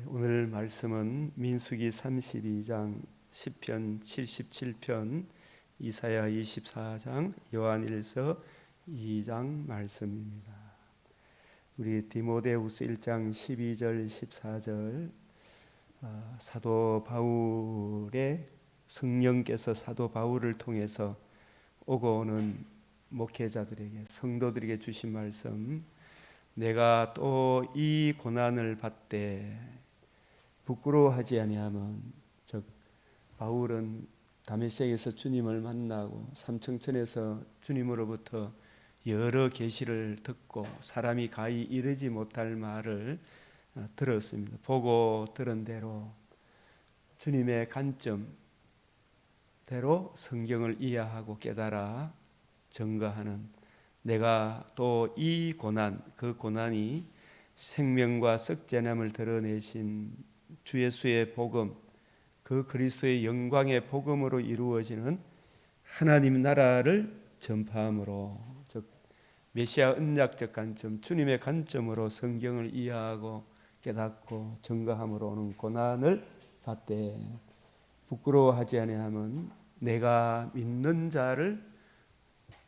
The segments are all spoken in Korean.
오늘 말씀은 민수기 32장, 시편 77편, 이사야 24장, 요한일서 2장 말씀입니다. 우리 디모데후서 1장 12절 14절 사도 바울의 성령께서 사도 바울을 통해서 오고 오는 목회자들에게, 성도들에게 주신 말씀, 내가 또 이 고난을 받되 부끄러워하지 아니하면, 즉 바울은 다메섹에서 주님을 만나고 삼청천에서 주님으로부터 여러 계시를 듣고 사람이 가히 이르지 못할 말을 들었습니다. 보고 들은 대로 주님의 관점대로 성경을 이해하고 깨달아 증거하는, 내가 또 이 고난, 그 고난이 생명과 썩재남을 드러내신 주 예수의 복음, 그 그리스도의 영광의 복음으로 이루어지는 하나님 나라를 전파함으로, 즉 메시아 언약적 관점, 주님의 관점으로 성경을 이해하고 깨닫고 증거함으로 오는 고난을 받되 부끄러워하지 아니하면, 내가 믿는 자를,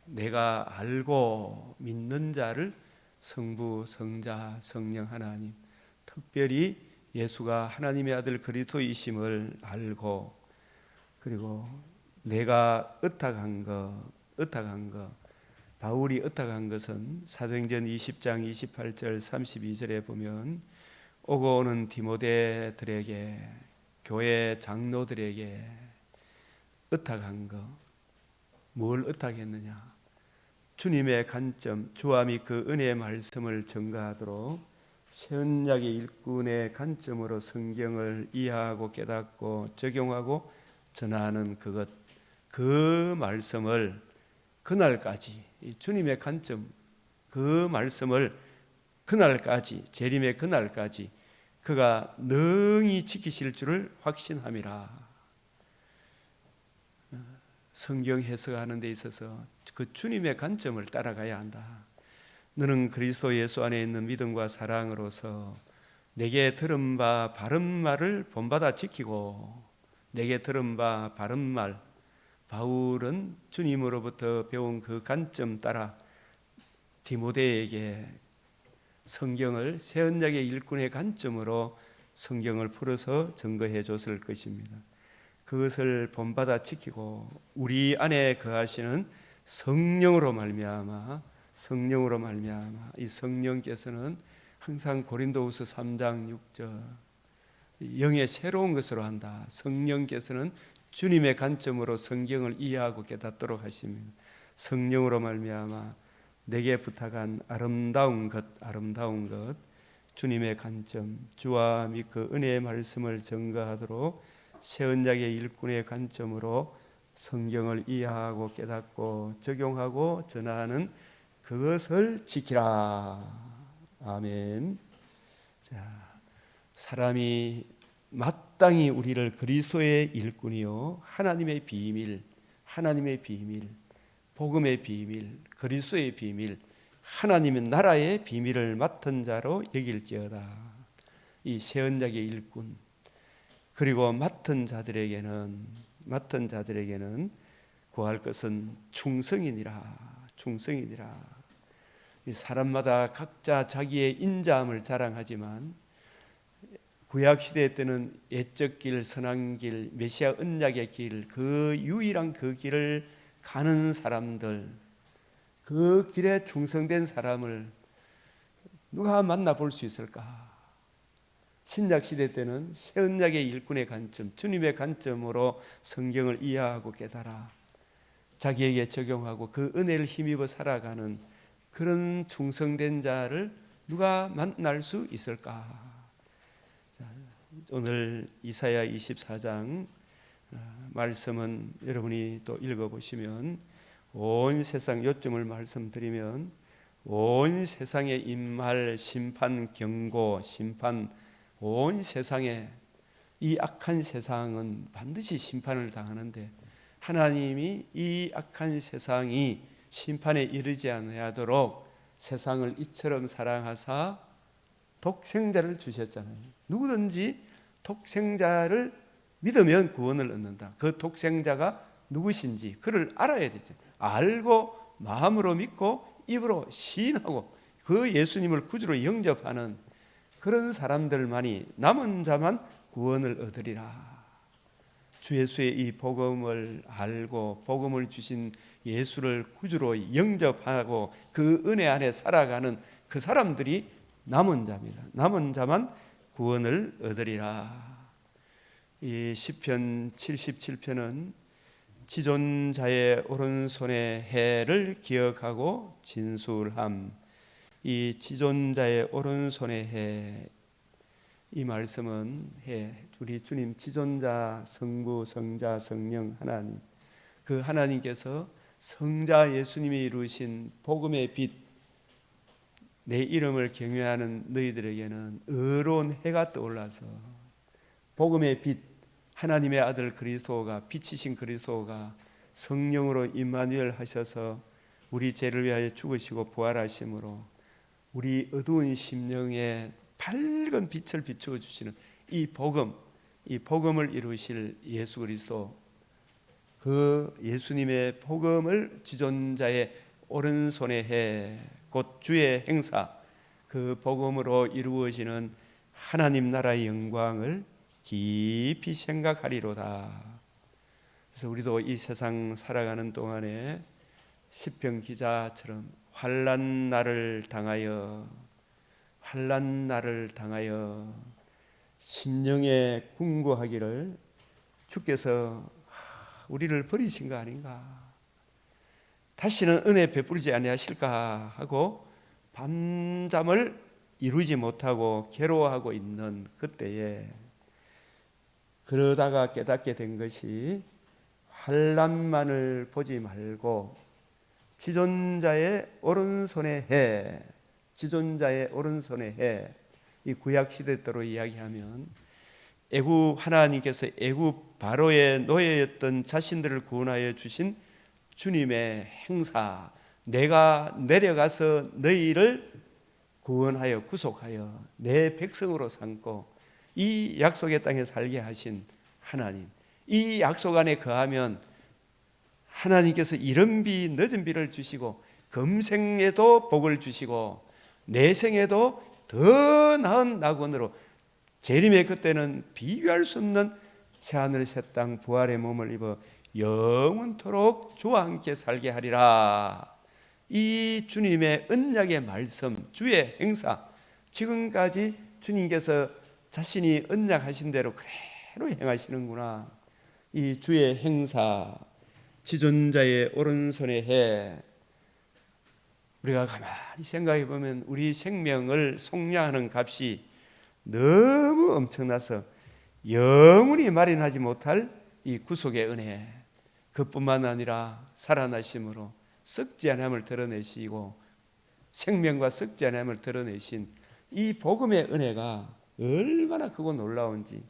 내가 알고 믿는 자를 성부, 성자, 성령 하나님, 특별히 예수가 하나님의 아들 그리스도이심을 알고, 그리고 내가 의탁한 것, 바울이 의탁한 것은 사도행전 20장 28절 32절에 보면 오고 오는 디모데들에게, 교회 장로들에게 의탁한 것, 뭘 의탁했느냐? 주님의 관점, 주와 및 그 은혜의 말씀을 증거하도록 새언약의 일꾼의 관점으로 성경을 이해하고 깨닫고 적용하고 전하는 그것, 그 말씀을 그날까지, 주님의 관점, 그 말씀을 그날까지, 재림의 그날까지 그가 능히 지키실 줄을 확신함이라. 성경 해석하는 데 있어서 그 주님의 관점을 따라가야 한다. 너는 그리스도 예수 안에 있는 믿음과 사랑으로서 내게 들은 바 바른 말을 본받아 지키고, 내게 들은 바 바른 말, 바울은 주님으로부터 배운 그 관점 따라 디모데에게 성경을 새언약의 일꾼의 관점으로 성경을 풀어서 증거해 줬을 것입니다. 그것을 본받아 지키고 우리 안에 거하시는 성령으로 말미암아 이 성령께서는 항상 고린도후서 3장 6절 영의 새로운 것으로 한다. 성령께서는 주님의 관점으로 성경을 이해하고 깨닫도록 하십니다. 성령으로 말미암아 내게 부탁한 아름다운 것, 주님의 관점, 주와 및 그 은혜의 말씀을 증거하도록 새언약의 일꾼의 관점으로 성경을 이해하고 깨닫고 적용하고 전하는 그것을 지키라. 아멘. 자, 사람이 마땅히 우리를 그리스도의 일꾼이요 하나님의 비밀, 복음의 비밀, 그리스도의 비밀, 하나님의 나라의 비밀을 맡은 자로 여길지어다. 이 새언약의 일꾼, 그리고 맡은 자들에게는 구할 것은 충성이니라. 사람마다 각자 자기의 인자함을 자랑하지만 구약 시대 때는 옛적 길, 선한 길, 메시아 언약의 길, 그 유일한 그 길을 가는 사람들, 그 길에 충성된 사람을 누가 만나볼 수 있을까? 신약 시대 때는 새언약의 일꾼의 관점, 주님의 관점으로 성경을 이해하고 깨달아 자기에게 적용하고 그 은혜를 힘입어 살아가는 그런 충성된 자를 누가 만날 수 있을까? 자, 오늘 이사야 24장 말씀은 여러분이 또 읽어보시면 온 세상, 요점을 말씀드리면 온 세상에 임할 심판, 경고, 온 세상에, 이 악한 세상은 반드시 심판을 당하는데 하나님이 이 악한 세상이 심판에 이르지 아니하도록 세상을 이처럼 사랑하사 독생자를 주셨잖아요. 누구든지 독생자를 믿으면 구원을 얻는다. 그 독생자가 누구신지 그를 알아야 되죠. 알고 마음으로 믿고 입으로 시인하고 그 예수님을 구주로 영접하는 그런 사람들만이, 남은 자만 구원을 얻으리라. 주 예수의 이 복음을 알고 복음을 주신 예수를 구주로 영접하고 그 은혜 안에 살아가는 그 사람들이 남은 자입니다. 남은 자만 구원을 얻으리라. 이 시편 77편은 지존자의 오른손의 해를 기억하고 진술함. 이 지존자의 오른손의 해, 이 말씀은 우리 주님 지존자 성부 성자 성령 하나님, 그 하나님께서 성자 예수님이 이루신 복음의 빛, 내 이름을 경외하는 너희들에게는 의로운 해가 떠올라서 복음의 빛, 하나님의 아들 그리스도가, 빛이신 그리스도가 성령으로 임마누엘 하셔서 우리 죄를 위하여 죽으시고 부활하심으로 우리 어두운 심령에 밝은 빛을 비추어 주시는 이 복음, 이 복음을 이루실 예수 그리스도, 그 예수님의 복음을 지존자의 오른손에 해, 곧 주의 행사, 그 복음으로 이루어지는 하나님 나라의 영광을 깊이 생각하리로다. 그래서 우리도 이 세상 살아가는 동안에 시편 기자처럼 환난 날을 당하여 심령에 궁구하기를 주께서 우리를 버리신 거 아닌가, 다시는 은혜 베풀지 아니하실까 하고 밤잠을 이루지 못하고 괴로워하고 있는 그때에, 그러다가 깨닫게 된 것이 환난만을 보지 말고 지존자의 오른손에 해, 지존자의 오른손에 해. 이 구약 시대 때로 이야기하면 애굽, 하나님께서 애굽 바로의 노예였던 자신들을 구원하여 주신 주님의 행사, 내가 내려가서 너희를 구원하여 구속하여 내 백성으로 삼고 이 약속의 땅에 살게 하신 하나님, 이 약속 안에 거하면 하나님께서 이른 비 늦은 비를 주시고 금생에도 복을 주시고 내생에도 더 나은 낙원으로, 재림의 그때는 비교할 수 없는 새하늘 새 땅 부활의 몸을 입어 영원토록 주와 함께 살게 하리라. 이 주님의 언약의 말씀, 주의 행사, 지금까지 주님께서 자신이 언약하신 대로 그대로 행하시는구나. 이 주의 행사, 지존자의 오른손에 해, 우리가 가만히 생각해 보면 우리 생명을 속량하는 값이 너무 엄청나서 영원히 마련하지 못할 이 구속의 은혜, 그뿐만 아니라 살아나심으로 썩지 않음을 드러내시고 생명과 썩지 않음을 드러내신 이 복음의 은혜가 얼마나 크고 놀라운지,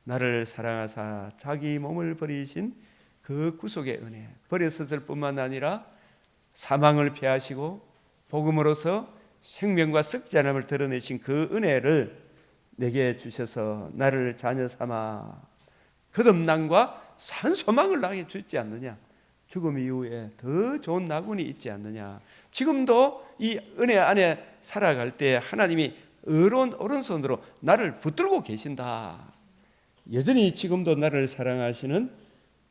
나를 사랑하사 자기 몸을 버리신 그 구속의 은혜, 버렸을 뿐만 아니라 사망을 피하시고 복음으로서 생명과 썩지 않음을 드러내신 그 은혜를 내게 주셔서 나를 자녀 삼아 거듭남과 산소망을 나게 주지 않느냐, 죽음 이후에 더 좋은 낙원이 있지 않느냐. 지금도 이 은혜 안에 살아갈 때 하나님이 의로운 오른손으로 나를 붙들고 계신다. 여전히 지금도 나를 사랑하시는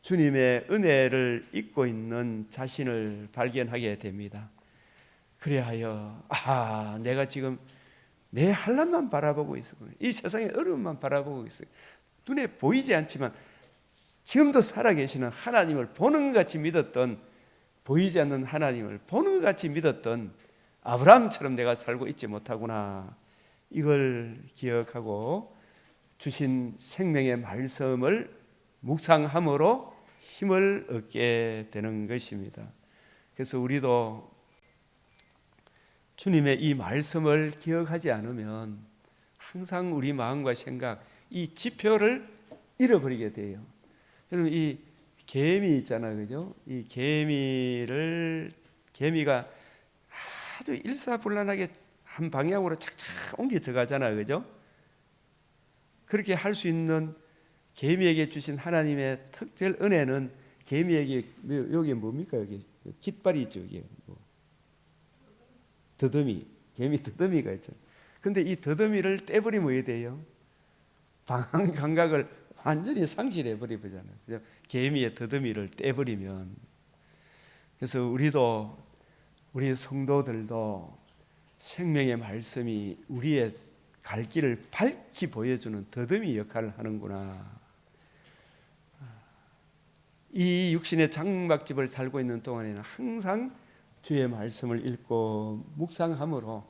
주님의 은혜를 잊고 있는 자신을 발견하게 됩니다. 그리하여 내가 지금 내 한란만 바라보고 있었구나, 이 세상의 어려움만 바라보고 있어요. 눈에 보이지 않지만 지금도 살아계시는 하나님을 보는 것 같이 믿었던, 보이지 않는 하나님을 보는 것 같이 믿었던 아브라함처럼 내가 살고 있지 못하구나. 이걸 기억하고 주신 생명의 말씀을 묵상함으로 힘을 얻게 되는 것입니다. 그래서 우리도 주님의 이 말씀을 기억하지 않으면 항상 우리 마음과 생각, 이 지표를 잃어버리게 돼요. 여러분, 이 개미 있잖아요, 그죠? 이 개미가 아주 일사불란하게 한 방향으로 착착 옮겨져 가잖아요. 그죠? 그렇게 할 수 있는 개미에게 주신 하나님의 특별 은혜는 개미에게 여기 뭡니까? 여기 깃발이 있죠. 이게 뭐. 더듬이, 개미 더듬이가 있죠. 근데 이 더듬이를 떼버리면 어떻게 돼요? 방향 감각을 완전히 상실해 버리잖아요. 개미의 더듬이를 떼버리면. 그래서 우리 성도들도 생명의 말씀이 우리의 갈 길을 밝히 보여주는 더듬이 역할을 하는구나. 이 육신의 장막집을 살고 있는 동안에는 항상 주의 말씀을 읽고 묵상함으로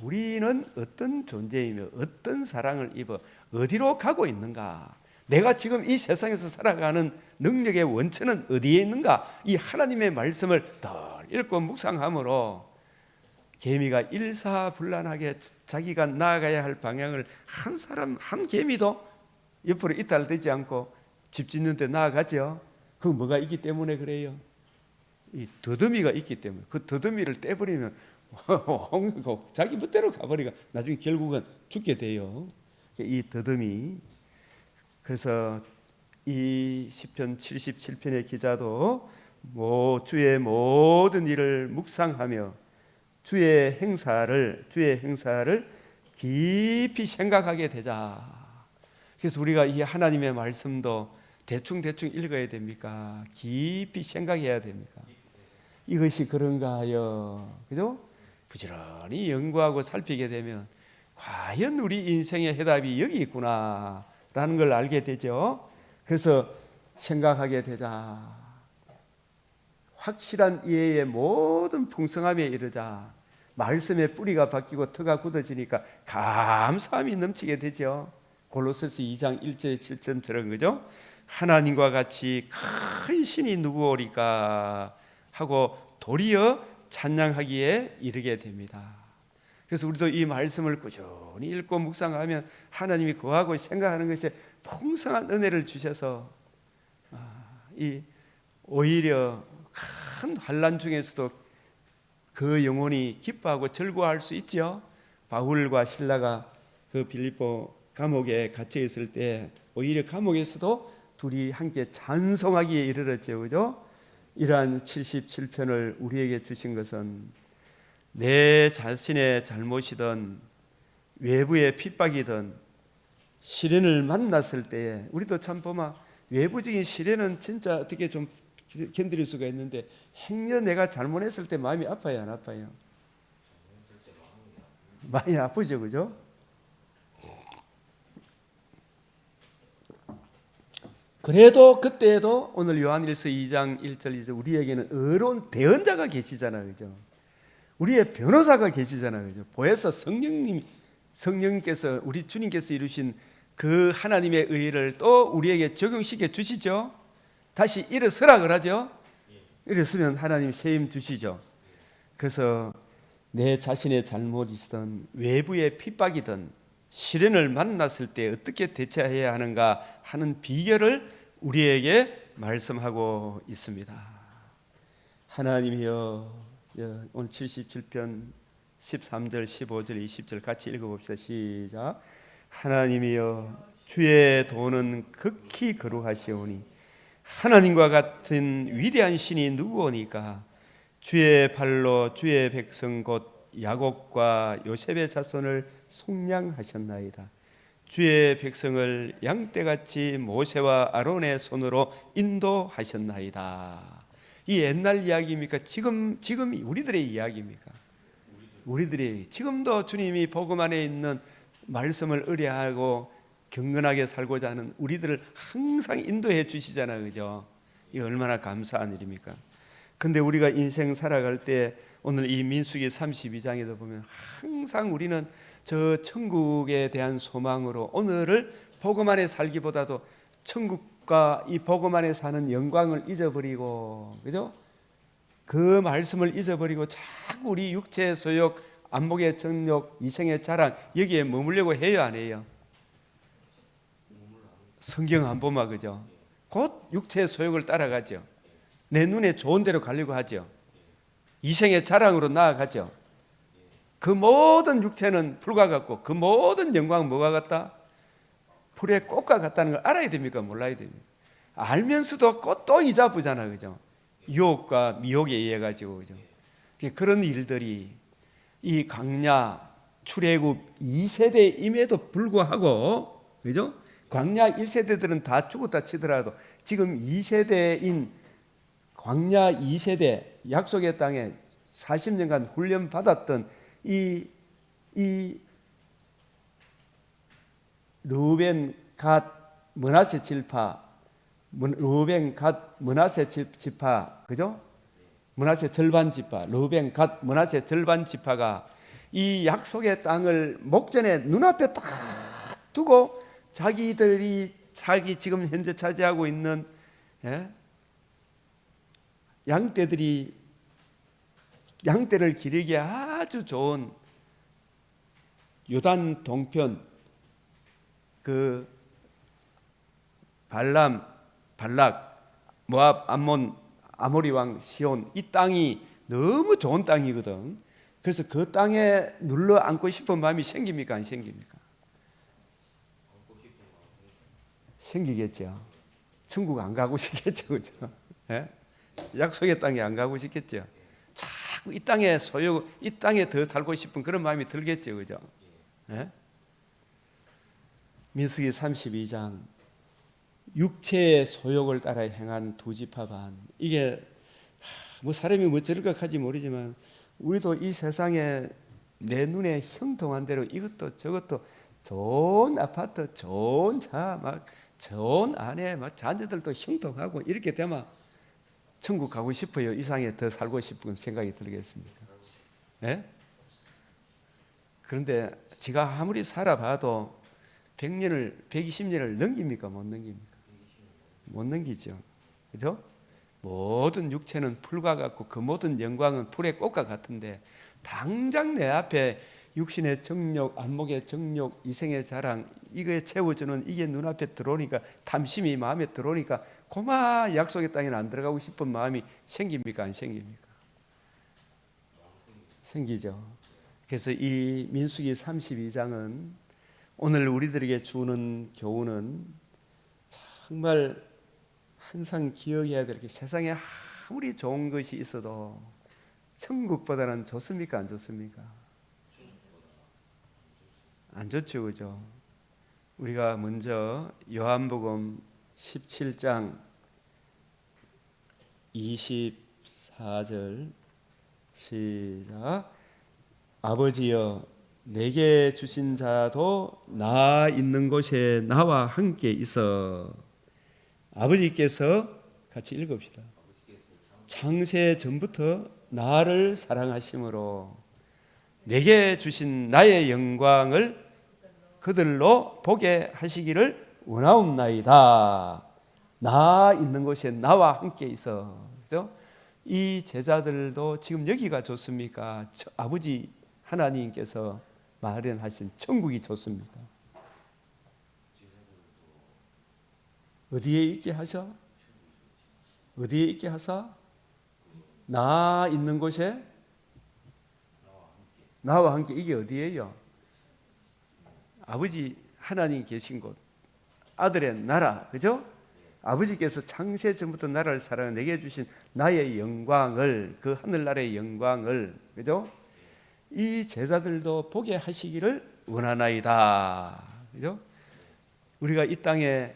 우리는 어떤 존재이며 어떤 사랑을 입어 어디로 가고 있는가, 내가 지금 이 세상에서 살아가는 능력의 원천은 어디에 있는가, 이 하나님의 말씀을 더 읽고 묵상함으로 개미가 일사불란하게 자기가 나아가야 할 방향을 한 사람 한 개미도 옆으로 이탈되지 않고 집 짓는 데 나아가죠. 그 뭐가 있기 때문에 그래요? 이 더듬이가 있기 때문에. 그 더듬이를 떼버리면 자기 멋대로 가버리가 나중에 결국은 죽게 돼요. 이 더듬이. 그래서 이 시편 77편의 기자도 주의 모든 일을 묵상하며 주의 행사를 깊이 생각하게 되자. 그래서 우리가 이 하나님의 말씀도 대충 읽어야 됩니까? 깊이 생각해야 됩니까? 이것이 그런가 하여, 그죠? 부지런히 연구하고 살피게 되면 과연 우리 인생의 해답이 여기 있구나라는 걸 알게 되죠. 그래서 생각하게 되자. 확실한 이해의 모든 풍성함에 이르자. 말씀의 뿌리가 바뀌고 터가 굳어지니까 감사함이 넘치게 되죠. 골로새서 2장 1절 7절처럼, 그죠? 하나님과 같이 큰 신이 누구오리까 하고 도리어 찬양하기에 이르게 됩니다. 그래서 우리도 이 말씀을 꾸준히 읽고 묵상하면 하나님이 거하고 생각하는 것에 풍성한 은혜를 주셔서 오히려 큰 환난 중에서도 그 영혼이 기뻐하고 즐거워할 수 있죠. 바울과 실라가 그 빌립보 감옥에 갇혀 있을 때 오히려 감옥에서도 둘이 함께 찬송하기에 이르렀죠. 그죠? 이러한 77편을 우리에게 주신 것은 내 자신의 잘못이든 외부의 핍박이든 시련을 만났을 때에, 우리도 참 보면 외부적인 시련은 진짜 어떻게 좀 견딜 수가 있는데 행여 내가 잘못했을 때 마음이 아파요, 안 아파요? 많이 아프죠, 그죠? 그래도 그때에도 오늘 요한일서 2장 1절 2절 우리에게는 의로운 대언자가 계시잖아요, 그죠? 우리의 변호사가 계시잖아요, 그죠? 보혜사 성령님께서 우리 주님께서 이루신 그 하나님의 의를 또 우리에게 적용시켜 주시죠. 다시 일어서라 그러죠. 일어서면 하나님 세임 주시죠. 그래서 내 자신의 잘못이든 외부의 핍박이든 시련을 만났을 때 어떻게 대처해야 하는가 하는 비결을 우리에게 말씀하고 있습니다. 하나님이여, 오늘 77편 13절, 15절, 20절 같이 읽어봅시다. 시작. 하나님이여, 주의 도는 극히 거룩하시오니 하나님과 같은 위대한 신이 누구오니까? 주의 발로 주의 백성 곧 야곱과 요셉의 자손을 속량하셨나이다. 주의 백성을 양떼같이 모세와 아론의 손으로 인도하셨나이다. 이 옛날 이야기입니까? 지금 우리들의 이야기입니까? 우리들이 지금도 주님이 복음 안에 있는 말씀을 의뢰하고 경건하게 살고자 하는 우리들을 항상 인도해 주시잖아요, 그죠? 이 얼마나 감사한 일입니까? 근데 우리가 인생 살아갈 때 오늘 이 민수기 32장에도 보면 항상 우리는 저 천국에 대한 소망으로 오늘을 복음 안에 살기보다도 천국과 이 복음 안에 사는 영광을 잊어버리고, 그죠? 그 말씀을 잊어버리고 자꾸 우리 육체의 소욕, 안목의 정욕, 이생의 자랑 여기에 머물려고 해요, 안 해요? 성경 안 보면 그죠? 곧 육체의 소욕을 따라가죠. 내 눈에 좋은 대로 가려고 하죠. 이생의 자랑으로 나아가죠. 그 모든 육체는 풀과 같고 그 모든 영광은 뭐가 같다? 풀의 꽃과 같다는 걸 알아야 됩니까? 몰라야 됩니까? 알면서도 꽃도 이자부잖아, 그죠? 유혹과 미혹에 의해 가지고, 그죠? 그런 일들이 이 광야 출애굽 2세대임에도 불구하고, 그죠? 광야 1세대들은 다 죽었다 치더라도 지금 2세대인 광야 2세대 약속의 땅에 40년간 훈련 받았던 이 르우벤 갓 므낫세 지파, 르우벤 갓 므낫세 지파, 그죠? 므낫세 절반 지파, 르우벤 갓 므낫세 절반 지파가 이 약속의 땅을 목전에 눈앞에 딱 두고 자기들이 지금 현재 차지하고 있는 양떼를 기르기에 아주 좋은 요단 동편 그 발락, 모압, 암몬, 아모리 왕 시온 이 땅이 너무 좋은 땅이거든. 그래서 그 땅에 눌러 앉고 싶은 마음이 생깁니까? 안 생깁니까? 생기겠죠. 천국 안 가고 싶겠죠, 그죠? 예? 약속의 땅에 안 가고 싶겠죠. 자꾸 이 땅에 이 땅에 더 살고 싶은 그런 마음이 들겠죠, 그죠? 예? 민수기 32장 육체의 소욕을 따라 행한 두 지파 반. 이게 뭐 사람이 뭐 저럴 것 하지 모르지만 우리도 이 세상에 내 눈에 형통한 대로 이것도 저것도 좋은 아파트, 좋은 차, 막 좋은 아내, 막 자녀들도 형통하고 이렇게 되면 천국 가고 싶어요. 이상에 더 살고 싶은 생각이 들겠습니까? 예? 그런데 지가 아무리 살아봐도 120년을 넘깁니까? 못 넘깁니까? 못 넘기죠. 그죠? 모든 육체는 풀과 같고 그 모든 영광은 풀의 꽃과 같은데 당장 내 앞에 육신의 정욕, 안목의 정욕, 이생의 자랑 이거에 채워주는 이게 눈앞에 들어오니까 탐심이 마음에 들어오니까 고마 약속의 땅에는 안 들어가고 싶은 마음이 생깁니까? 안 생깁니까? 생기죠. 그래서 이 민수기 32장은 오늘 우리들에게 주는 교훈은 정말 항상 기억해야 될 게 세상에 아무리 좋은 것이 있어도 천국보다는 좋습니까? 안 좋습니까? 안 좋죠, 그죠? 우리가 먼저 요한복음 17장 24절 시작. 아버지여 내게 주신 자도 나 있는 곳에 나와 함께 있어. 아버지께서 같이 읽읍시다. 창세 전부터 나를 사랑하심으로 내게 주신 나의 영광을 그들로 보게 하시기를 원하옵나이다. 나 있는 곳에 나와 함께 있어. 그죠? 이 제자들도 지금 여기가 좋습니까? 아버지 하나님께서 마련하신 천국이 좋습니까? 어디에 있게 하셔? 어디에 있게 하사? 나 있는 곳에 나와 함께. 이게 어디예요? 아버지 하나님 계신 곳, 아들의 나라, 그죠? 아버지께서 창세 전부터 나라를 사랑해 내게 주신 나의 영광을, 그 하늘나라의 영광을, 그죠? 이 제자들도 보게 하시기를 원하나이다. 그죠? 우리가 이 땅에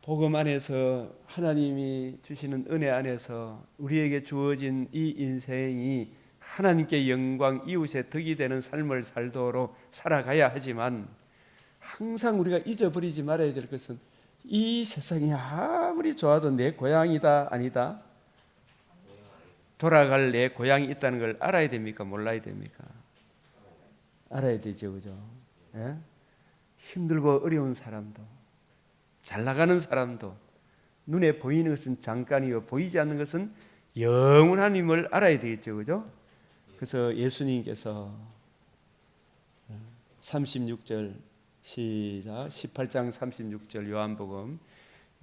복음 안에서 하나님이 주시는 은혜 안에서 우리에게 주어진 이 인생이 하나님께 영광, 이웃의 덕이 되는 삶을 살도록 살아가야 하지만 항상 우리가 잊어버리지 말아야 될 것은 이 세상이 아무리 좋아도 내 고향이다 아니다? 돌아갈 내 고향이 있다는 걸 알아야 됩니까? 몰라야 됩니까? 알아야 되죠, 그죠? 예? 힘들고 어려운 사람도, 잘 나가는 사람도 눈에 보이는 것은 잠깐이요 보이지 않는 것은 영원함을 알아야 되겠죠, 그죠? 그래서 예수님께서 36절 시작 18장 36절 요한복음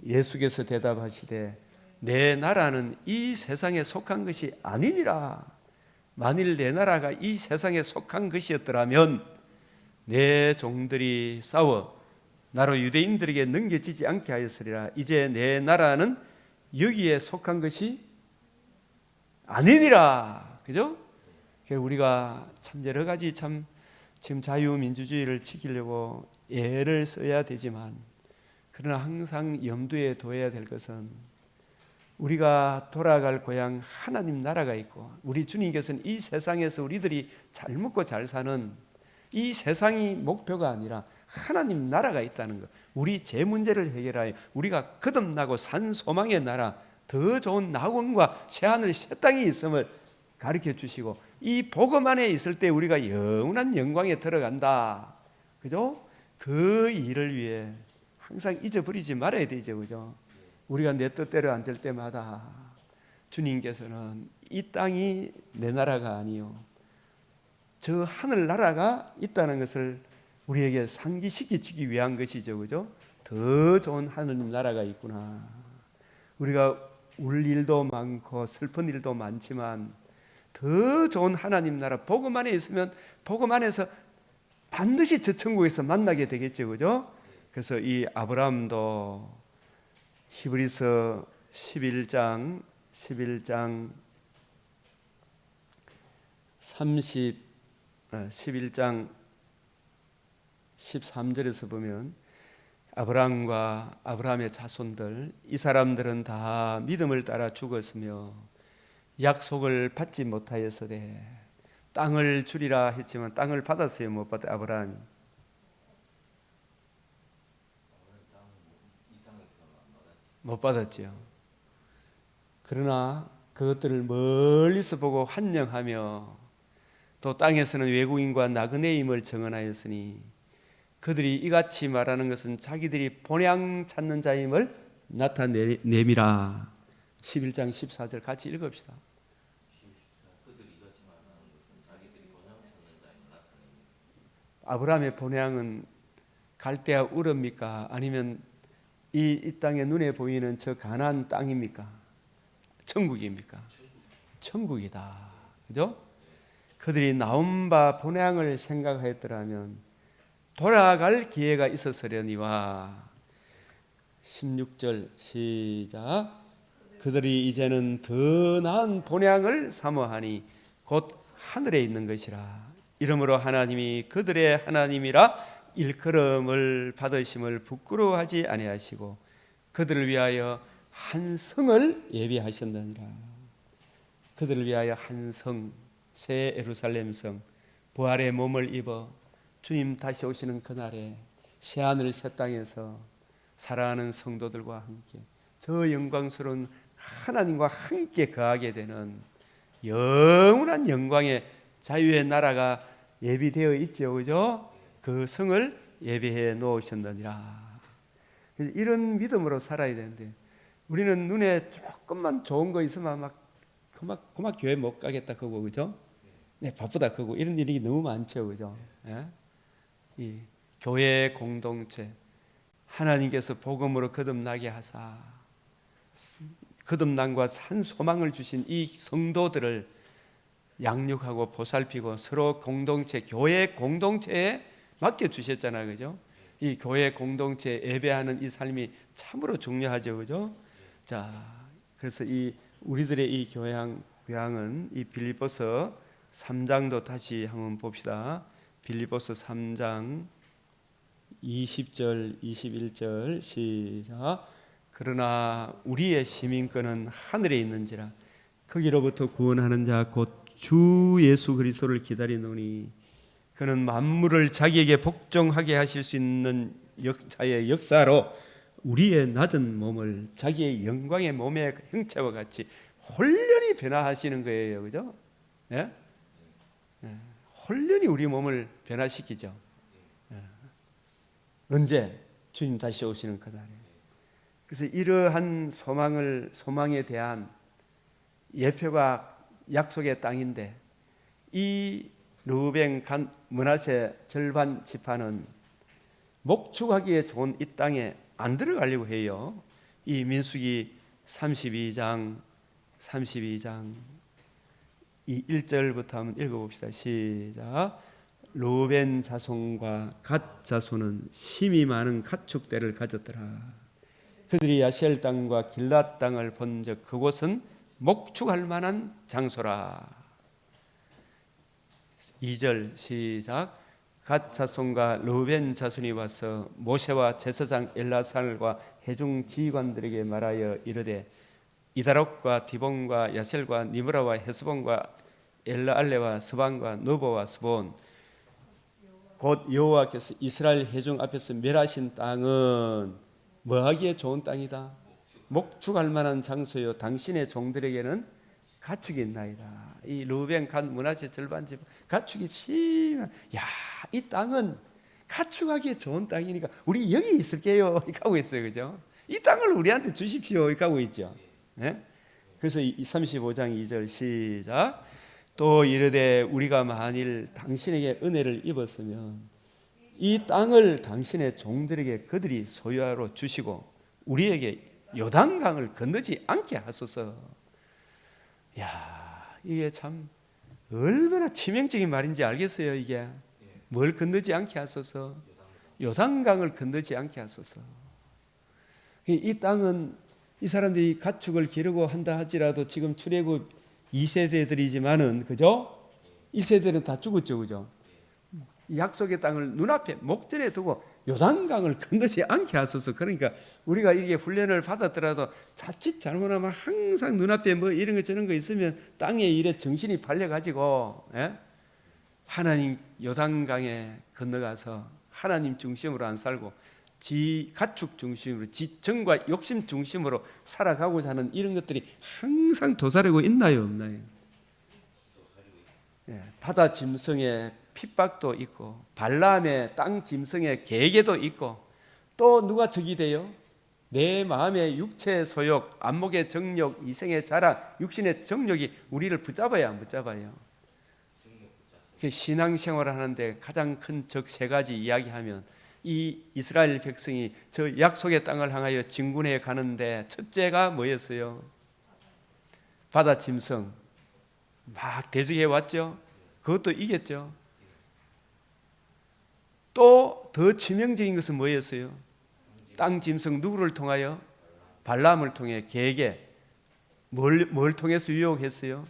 예수께서 대답하시되 내 나라는 이 세상에 속한 것이 아니니라. 만일 내 나라가 이 세상에 속한 것이었더라면 내 종들이 싸워 나로 유대인들에게 넘겨지지 않게 하였으리라. 이제 내 나라는 여기에 속한 것이 아니니라. 그죠? 우리가 참 여러 가지 참 지금 자유민주주의를 지키려고 애를 써야 되지만, 그러나 항상 염두에 둬야 될 것은 우리가 돌아갈 고향 하나님 나라가 있고, 우리 주님께서는 이 세상에서 우리들이 잘 먹고 잘 사는 이 세상이 목표가 아니라 하나님 나라가 있다는 것. 우리 제 문제를 해결하여 우리가 거듭나고 산 소망의 나라, 더 좋은 낙원과 새하늘 새 땅이 있음을 가르쳐 주시고, 이 복음 안에 있을 때 우리가 영원한 영광에 들어간다. 그죠? 그 일을 위해 항상 잊어버리지 말아야 되죠. 그죠? 우리가 내 뜻대로 안 될 때마다 주님께서는 이 땅이 내 나라가 아니요 저 하늘 나라가 있다는 것을 우리에게 상기시켜 주기 위한 것이죠. 그죠? 더 좋은 하느님 나라가 있구나. 우리가 울 일도 많고 슬픈 일도 많지만 더 좋은 하나님 나라, 복음 안에 있으면 복음 안에서 반드시 저 천국에서 만나게 되겠죠. 그죠? 그래서 이 아브라함도 히브리서 11장 11장 13절에서 보면 아브라함과 아브라함의 자손들, 이 사람들은 다 믿음을 따라 죽었으며 약속을 받지 못하였으되 땅을 주리라 했지만 땅을 받았어요? 못 받았어요? 아브라함이 못 받았지요. 그러나 그것들을 멀리서 보고 환영하며 또 땅에서는 외국인과 나그네임을 증언하였으니 그들이 이같이 말하는 것은 자기들이 본향 찾는 자임을 나타내미라. 11장 14절 같이 읽읍시다. 아브라함의 본향은 갈대아 우르입니까? 아니면 이 땅에 눈에 보이는 저 가나안 땅입니까? 천국입니까? 천국이다. 그죠? 그들이 나온 바 본향을 생각하였더라면 돌아갈 기회가 있었으려니와. 16절 시작. 그들이 이제는 더 나은 본향을 사모하니 곧 하늘에 있는 것이라. 이러므로 하나님이 그들의 하나님이라 일컬음을 받으심을 부끄러워하지 아니하시고 그들을 위하여 한 성을 예비하셨느니라. 그들을 위하여 한 성, 새 예루살렘 성, 부활의 몸을 입어 주님 다시 오시는 그날에 새하늘 새 땅에서 사랑하는 성도들과 함께 저 영광스러운 하나님과 함께 거하게 되는 영원한 영광의 자유의 나라가 예비되어 있죠. 그죠? 그 성을 예비해 놓으셨느니라. 그래서 이런 믿음으로 살아야 되는데 우리는 눈에 조금만 좋은 거 있으면 막 그만 교회 못 가겠다 그거. 그죠? 네, 바쁘다 그거. 이런 일이 너무 많죠. 그죠? 예? 이 교회 공동체, 하나님께서 복음으로 거듭나게 하사 거듭남과 산 소망을 주신 이 성도들을 양육하고 보살피고 서로 공동체, 교회 공동체에 맡겨주셨잖아요. 그죠? 이 교회 공동체 예배하는 이 삶이 참으로 중요하죠. 그죠? 자, 그래서 이 우리들의 이 교양은 이 빌립보서 3장도 다시 한번 봅시다. 빌립보서 3장 20절 21절 시작. 그러나 우리의 시민권은 하늘에 있는지라 거기로부터 구원하는 자 곧 주 예수 그리스도를 기다리노니 그는 만물을 자기에게 복종하게 하실 수 있는 자의 역사로 우리의 낮은 몸을 자기의 영광의 몸의 형체와 같이 홀련히 변화하시는 거예요. 그죠? 예? 예. 홀련히 우리 몸을 변화시키죠. 예. 언제? 주님 다시 오시는 그날에. 그래서 이러한 소망에 대한 예표가 약속의 땅인데 이 르우벤, 간, 므낫세 절반 지파는 목축하기에 좋은 이 땅에 안 들어가려고 해요. 이 민수기 32장 이 1절부터 한번 읽어봅시다. 시작. 루벤 자손과 갓 자손은 힘이 많은 가축대를 가졌더라. 그들이 야셀 땅과 길랏 땅을 본즉 그곳은 목축할 만한 장소라. 2절 시작. 갓 자손과 루벤 자손이 와서 모세와 제사장 엘라살과 회중 지휘관들에게 말하여 이르되 이다롯과 디본과 야셀과 니브라와 헤스본과 엘라알레와 스반과 노보와 스본 곧 여호와께서 이스라엘 회중 앞에서 멸하신 땅은 뭐하기에 좋은 땅이다. 목축할 만한 장소요 당신의 종들에게는 가축이 있나이다. 이 루벤 갓 므낫세 절반 지파 가축이 심한. 이 땅은 가축하기에 좋은 땅이니까 우리 여기 있을게요 이렇게 하고 있어요. 그죠? 이 땅을 우리한테 주십시오 이렇게 하고 있죠. 네? 그래서 35장 2절 시작. 또 이르되 우리가 만일 당신에게 은혜를 입었으면 이 땅을 당신의 종들에게 그들이 소유하러 주시고 우리에게 요단강을 건너지 않게 하소서. 이게 참 얼마나 치명적인 말인지 알겠어요. 이게 뭘 건너지 않게 하소서. 요단강을 건너지 않게 하소서. 이 땅은 이 사람들이 가축을 기르고 한다 할지라도 지금 출애굽 2세대들이지만은 그죠? 1세대는 다 죽었죠. 그죠? 약속의 땅을 눈앞에 목전에 두고 요단강을 건너지 않게 하소서. 그러니까 우리가 이게 훈련을 받았더라도 자칫 잘못하면 항상 눈앞에 뭐 이런 거 저런 거 있으면 땅의 일에 정신이 팔려가지고 하나님 요단강에 건너가서 하나님 중심으로 안 살고 지 가축 중심으로 지 정과 욕심 중심으로 살아가고자 하는 이런 것들이 항상 도사리고 있나요 없나요? 바다 짐승의 핍박도 있고 발람의 땅 짐승의 계계도 있고 또 누가 적이 돼요? 내 마음의 육체의 소욕, 안목의 정욕, 이생의 자랑, 육신의 정욕이 우리를 붙잡아야 안 붙잡아요? 신앙생활을 하는데 가장 큰 적 세 가지 이야기하면 이 이스라엘 백성이 저 약속의 땅을 향하여 진군해 가는데 첫째가 뭐였어요? 바다 짐승 막 대적해 왔죠. 그것도 이겼죠. 또 더 치명적인 것은 뭐였어요? 땅 짐승 누구를 통하여? 발람을 통해 계계. 뭘 통해서 유혹했어요?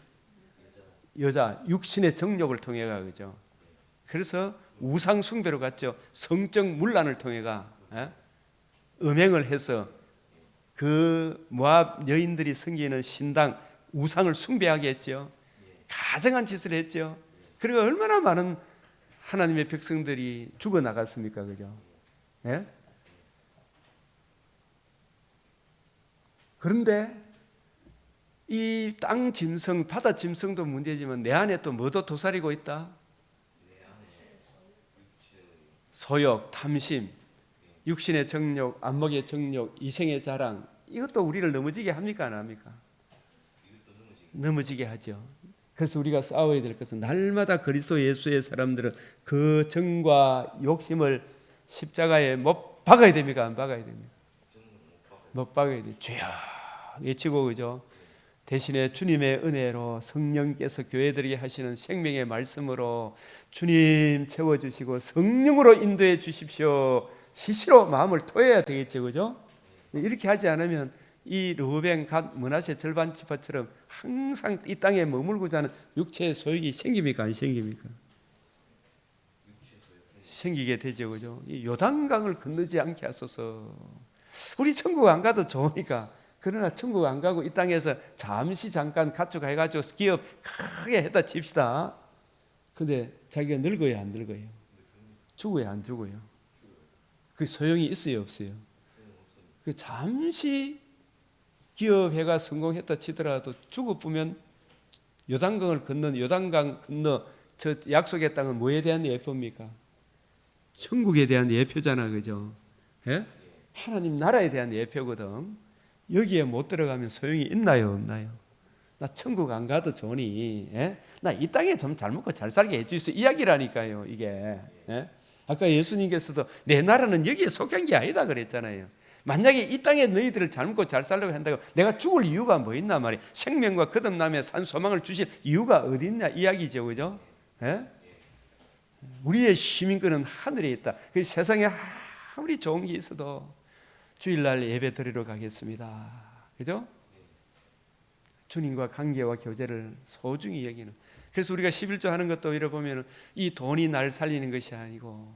여자 육신의 정욕을 통해가 그죠. 그래서 우상 숭배로 갔죠. 성적 문란을 통해가 음행을 해서 그 모압 여인들이 섬기는 신당 우상을 숭배하게 했죠. 가증한 짓을 했죠. 그리고 얼마나 많은 하나님의 백성들이 죽어 나갔습니까, 그죠? 예? 그런데 이 땅 짐승, 바다 짐승도 문제지만 내 안에 또 뭐도 도사리고 있다? 소욕, 탐심, 육신의 정욕, 안목의 정욕, 이생의 자랑. 이것도 우리를 넘어지게 합니까, 안 합니까? 넘어지게 하죠. 그래서 우리가 싸워야 될 것은 날마다 그리스도 예수의 사람들은 그 정과 욕심을 십자가에 못 박아야 됩니까? 안 박아야 됩니까? 못 박아야 돼요. 주여 외치고 그죠? 대신에 주님의 은혜로 성령께서 교회들에게 하시는 생명의 말씀으로 주님 채워주시고 성령으로 인도해 주십시오. 시시로 마음을 토해야 되겠죠, 그죠? 이렇게 하지 않으면 이 르우벤 갓 므낫세 절반 지파처럼 항상 이 땅에 머물고자 하는 육체의 소욕이 생깁니까, 안 생깁니까? 생기게 되죠, 그죠? 이 요단강을 건너지 않게 하소서. 우리 천국 안 가도 좋으니까. 그러나 천국 안 가고 이 땅에서 잠시 잠깐 가축해가지고 기업 크게 했다 칩시다. 근데 자기가 늙어야 안 늙어요? 죽어야 안 죽어요? 그 소용이 있어요 없어요? 그 잠시 기업회가 성공했다 치더라도 죽어보면 요단강을 건넌 요단강 건너 저 약속의 땅은 뭐에 대한 예표입니까? 천국에 대한 예표잖아, 그죠? 예? 하나님 나라에 대한 예표거든. 여기에 못 들어가면 소용이 있나요 없나요? 나 천국 안 가도 좋으니 나 이 땅에 좀 잘 먹고 잘 살게 해주세요 이야기라니까요 이게. 아까 예수님께서도 내 나라는 여기에 속한 게 아니다 그랬잖아요. 만약에 이 땅에 너희들을 잘 먹고 잘 살려고 한다고 내가 죽을 이유가 뭐 있나 말이야. 생명과 거듭남에 산 소망을 주실 이유가 어디 있냐 이야기죠, 그죠? 예? 우리의 시민권은 하늘에 있다. 그 세상에 아무리 좋은 게 있어도 주일날 예배 드리러 가겠습니다, 그죠? 주님과 관계와 교제를 소중히 여기는. 그래서 우리가 11조 하는 것도 이래 보면 이 돈이 날 살리는 것이 아니고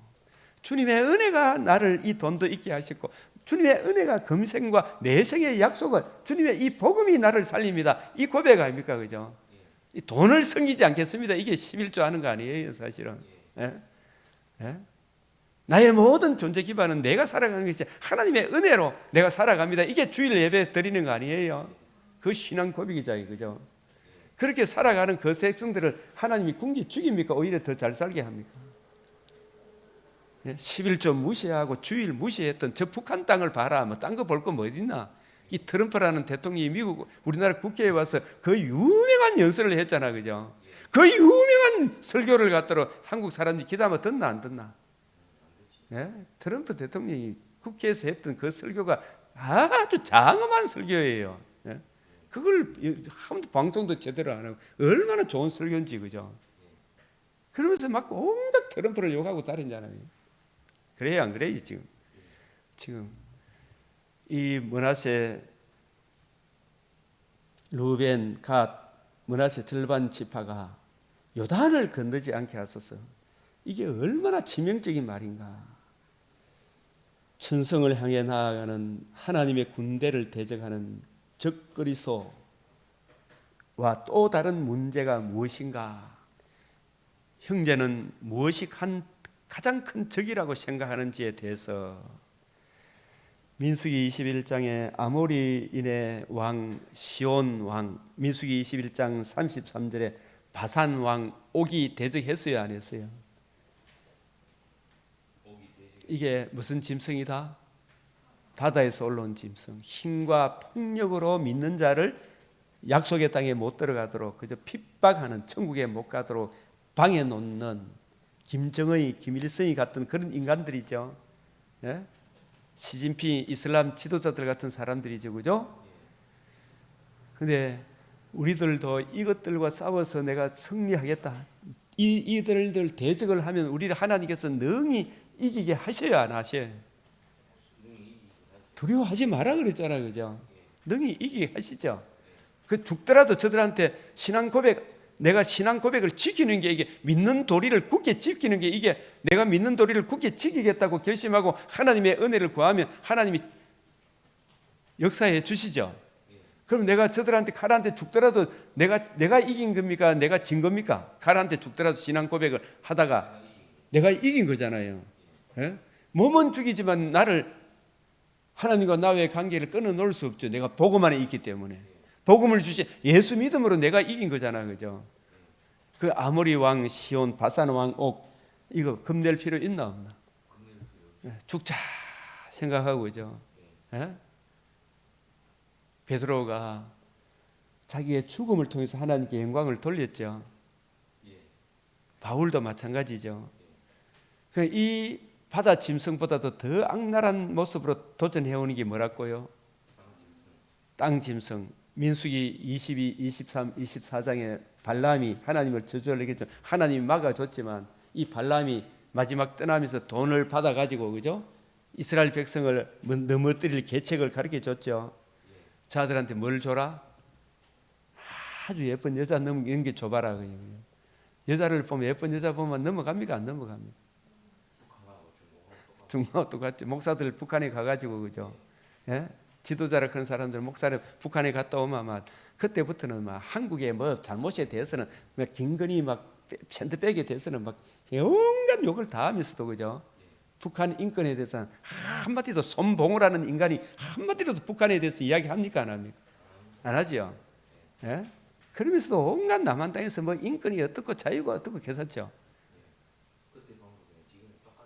주님의 은혜가 나를 이 돈도 있게 하셨고 주님의 은혜가 금생과 내생의 약속을 주님의 이 복음이 나를 살립니다. 이 고백 아닙니까, 그죠? 이 돈을 섬기지 않겠습니다. 이게 11조 하는 거 아니에요, 사실은. 예? 예? 나의 모든 존재 기반은 내가 살아가는 것이 하나님의 은혜로 내가 살아갑니다. 이게 주일 예배 드리는 거 아니에요. 그 신앙 고백이잖아요, 그죠? 그렇게 살아가는 그 백성들을 하나님이 굶겨 죽입니까? 오히려 더 잘 살게 합니까? 11조 무시하고 주일 무시했던 저 북한 땅을 봐라. 뭐 딴 거 볼 거 뭐 어딨나? 이 트럼프라는 대통령이 미국 우리나라 국회에 와서 그 유명한 연설을 했잖아, 그죠? 그 유명한 설교를 갖다로 한국 사람들이 기다면 듣나 안 듣나? 예? 트럼프 대통령이 국회에서 했던 그 설교가 아주 장엄한 설교예요. 예? 그걸 아무도 방송도 제대로 안 하고 얼마나 좋은 설교인지, 그죠? 그러면서 막 온갖 트럼프를 욕하고 다니잖아요. 그래요, 안 그래요? 지금 이 므낫세, 루벤, 갓, 므낫세 절반 지파가 요단을 건너지 않게 하소서. 이게 얼마나 치명적인 말인가. 천성을 향해 나아가는 하나님의 군대를 대적하는 적그리스도와 또 다른 문제가 무엇인가? 형제는 무엇이 가장 큰 적이라고 생각하는지에 대해서 민수기 21장에 아모리인의 왕 시온 왕, 민수기 21장 33절에 바산 왕 옥이 대적했어요, 안 했어요? 이게 무슨 짐승이다? 바다에서 올라온 짐승. 힘과 폭력으로 믿는 자를 약속의 땅에 못 들어가도록 그저 핍박하는, 천국에 못 가도록 방해 놓는 김정의, 김일성이 같은 그런 인간들이죠. 예? 시진핑 이슬람 지도자들 같은 사람들이죠, 그죠? 근데 우리들도 이것들과 싸워서 내가 승리하겠다, 이들을 대적을 하면 우리를 하나님께서 능히 이기게 하셔야 안 하셔요? 두려워하지 마라 그랬잖아요, 그죠? 능히 이기게 하시죠. 그 죽더라도 저들한테 신앙 고백, 내가 신앙 고백을 지키는 게, 이게 믿는 도리를 굳게 지키는 게, 이게 내가 믿는 도리를 굳게 지키겠다고 결심하고 하나님의 은혜를 구하면 하나님이 역사해 주시죠. 그럼 내가 저들한테 칼한테 죽더라도 내가 이긴 겁니까? 내가 진 겁니까? 칼한테 죽더라도 신앙 고백을 하다가 내가 이긴 거잖아요. 예? 몸은 죽이지만 나를, 하나님과 나의 관계를 끊어놓을 수 없죠. 내가 복음 안에 있기 때문에. 복음을 주신 예수 믿음으로 내가 이긴 거잖아요, 그죠? 그 아모리 왕 시온, 바산 왕 옥, 이거 겁낼 필요 있나 없나? 죽자 생각하고, 그죠? 예? 베드로가 자기의 죽음을 통해서 하나님께 영광을 돌렸죠. 바울도 마찬가지죠. 이 바다 짐승보다도 더 악랄한 모습으로 도전해오는 게 뭐라고요? 땅 짐승. 민수기 22, 23, 24장에 발람이 하나님을 저주하려고 했죠. 하나님이 막아줬지만 이 발람이 마지막 떠나면서 돈을 받아가지고, 그죠? 이스라엘 백성을 넘어뜨릴 계책을 가르쳐줬죠. 자들한테 뭘 줘라? 아주 예쁜 여자 넘게 줘봐라. 여자를 보면, 예쁜 여자 보면 넘어갑니까? 안 넘어갑니까? 중국하고 똑같죠. 목사들 북한에 가가지고, 그죠? 예? 지도자라 그런 사람들, 목사를 북한에 갔다 오면 아마 그때부터는 막 한국의 뭐 잘못에 대해서는 막 김건희 막 팬드백에 대해서는 막 온갖 욕을 다 하면서도, 그죠? 북한 인권에 대해서는 한마디도, 손봉우라는 인간이 한마디라도 북한에 대해서 이야기합니까? 안 합니까? 안 하죠. 예? 그러면서도 온갖 남한 땅에서 뭐 인권이 어떻고 자유가 어떻고 개샀죠.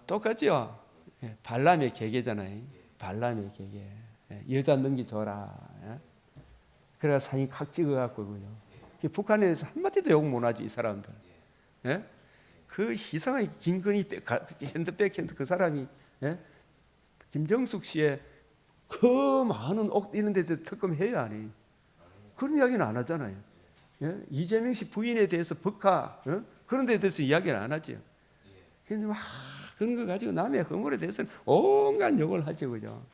똑같죠. 예, 발람의 계계잖아요. 발람의 계계. 예, 여자 넘기줘라. 예? 그래가 사진 칵 찍어갖고, 그죠? 북한에 대해서 한마디도 욕 못하죠, 이 사람들. 예? 그 희성의 김건희 핸드백 그 사람이, 예? 김정숙 씨의 그 많은 옥 이런 데 특검해야 하니 그런 이야기는 안 하잖아요. 예? 이재명 씨 부인에 대해서 법화 그런 데 대해서 이야기를 안 하죠. 근데 막 그런 거 가지고 남의 허물에 대해서는 온갖 욕을 하죠, 그죠?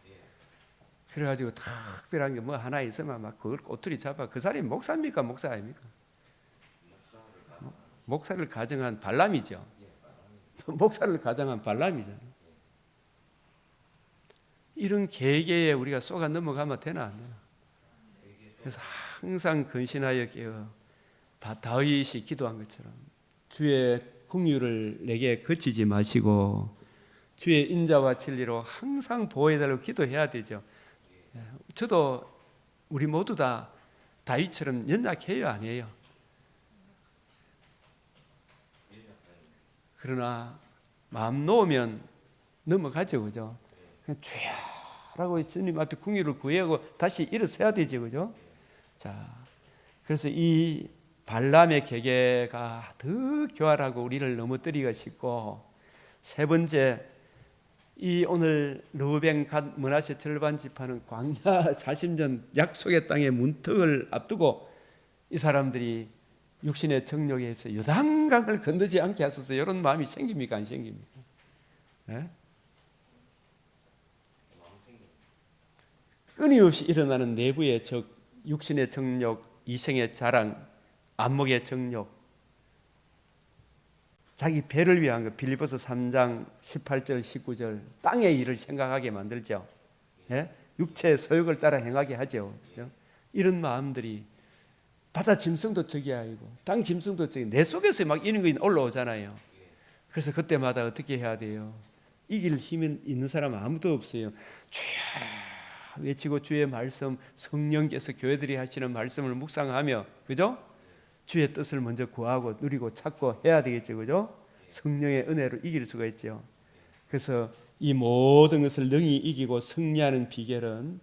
그래가지고 특별한 게 뭐 하나 있으면 막 그걸 꼬투리 잡아. 그 사람이 목사입니까, 목사 아닙니까? 목사를 가정한 발람이죠. 목사를 가정한 발람이잖아요. 이런 계계에 우리가 쏘가 넘어가면 되나 안 되나? 그래서 항상 근신하여 깨어 다윗이 기도한 것처럼 주의 긍휼을 내게 그치지 마시고 주의 인자와 진리로 항상 보호해달라고 기도해야 되죠. 저도 우리 모두 다 다윗처럼 연약해요, 아니에요? 그러나 마음 놓으면 넘어가죠, 그죠? 주야라고 주님 앞에 긍휼을 구하고 다시 일어서야 되죠, 그죠? 자, 그래서 이 발람의 계계가 더 교활하고 우리를 넘어뜨리기가 쉽고, 세 번째, 이 오늘 르우벤 갓 므낫세 절반 지파는 광야 40년 약속의 땅의 문턱을 앞두고 이 사람들이 육신의 정욕에 휩싸여 요단강을 건너지 않게 하소서, 이런 마음이 생깁니까, 안 생깁니까? 네? 끊임없이 일어나는 내부의 육신의 정욕, 이생의 자랑, 안목의 정욕, 자기 배를 위한 것, 빌립보서 3장 18절 19절 땅의 일을 생각하게 만들죠. 예? 육체의 소욕을 따라 행하게 하죠. 이런 마음들이 바다 짐승도 저기 아니고 땅 짐승도 저기, 내 속에서 막 이런 거 올라오잖아요. 그래서 그때마다 어떻게 해야 돼요? 이길 힘이 있는 사람 아무도 없어요. 주야 외치고 주의 말씀, 성령께서 교회들이 하시는 말씀을 묵상하며, 그죠? 주의 뜻을 먼저 구하고 누리고 찾고 해야 되겠죠, 그죠? 성령의 은혜로 이길 수가 있죠. 그래서 이 모든 것을 능히 이기고 승리하는 비결은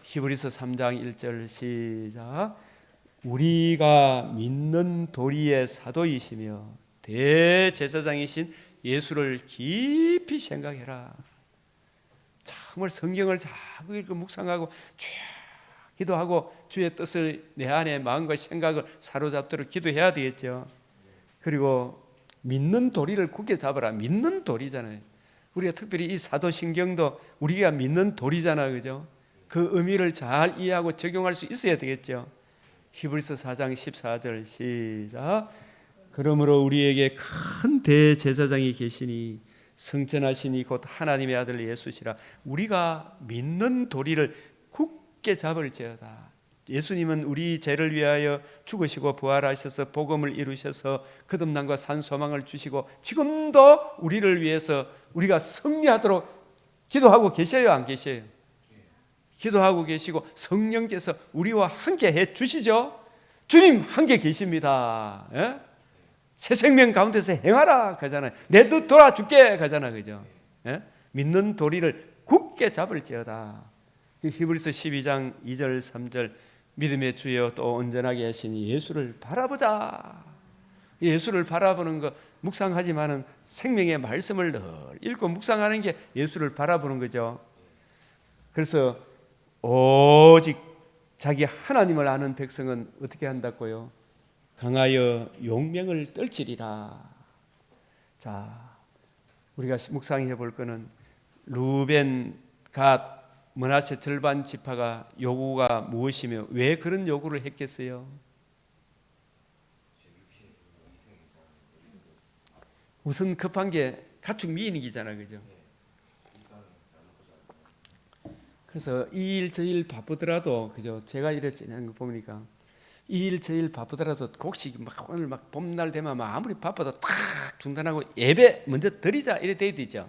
히브리서 3장 1절 시작. 우리가 믿는 도리의 사도이시며 대제사장이신 예수를 깊이 생각해라. 정말 성경을 자꾸 읽고 묵상하고 기도하고 주의 뜻을 내 안에 마음과 생각을 사로잡도록 기도해야 되겠죠. 그리고 믿는 도리를 굳게 잡아라. 믿는 도리잖아요. 우리가 특별히 이 사도신경도 우리가 믿는 도리잖아요, 그죠? 그 의미를 잘 이해하고 적용할 수 있어야 되겠죠. 히브리서 4장 14절 시작. 그러므로 우리에게 큰 대제사장이 계시니 성전하시니 곧 하나님의 아들 예수시라. 우리가 믿는 도리를 굳게 잡을지어다. 예수님은 우리 죄를 위하여 죽으시고 부활하셔서 복음을 이루셔서 거듭남과 산 소망을 주시고 지금도 우리를 위해서 우리가 승리하도록 기도하고 계셔요, 안 계셔요? 기도하고 계시고 성령께서 우리와 함께 해 주시죠. 주님 함께 계십니다. 예? 새 생명 가운데서 행하라 가잖아요. 내 뜻 돌아줄게 가잖아, 그죠? 예? 믿는 도리를 굳게 잡을지어다. 히브리서 12장 2절 3절 믿음의 주여 또 온전하게 하시니 예수를 바라보자. 예수를 바라보는 거 묵상하지만은 생명의 말씀을 늘 읽고 묵상하는 게 예수를 바라보는 거죠. 그래서 오직 자기 하나님을 아는 백성은 어떻게 한다고요? 강하여 용명을 떨치리라. 자, 우리가 묵상해 볼 거는 르우벤, 갓, 므낫세 절반 지파가 요구가 무엇이며 왜 그런 요구를 했겠어요? 우선 급한 게 가축 미인이잖아, 그죠? 그래서 이 일 저 일 바쁘더라도, 그죠? 제가 이래 지내는 거 보니까 이 일 저 일 바쁘더라도 곡식 막 오늘 막 봄날 되면 막 아무리 바빠도 탁 중단하고 예배 먼저 드리자 이래 돼야 되죠.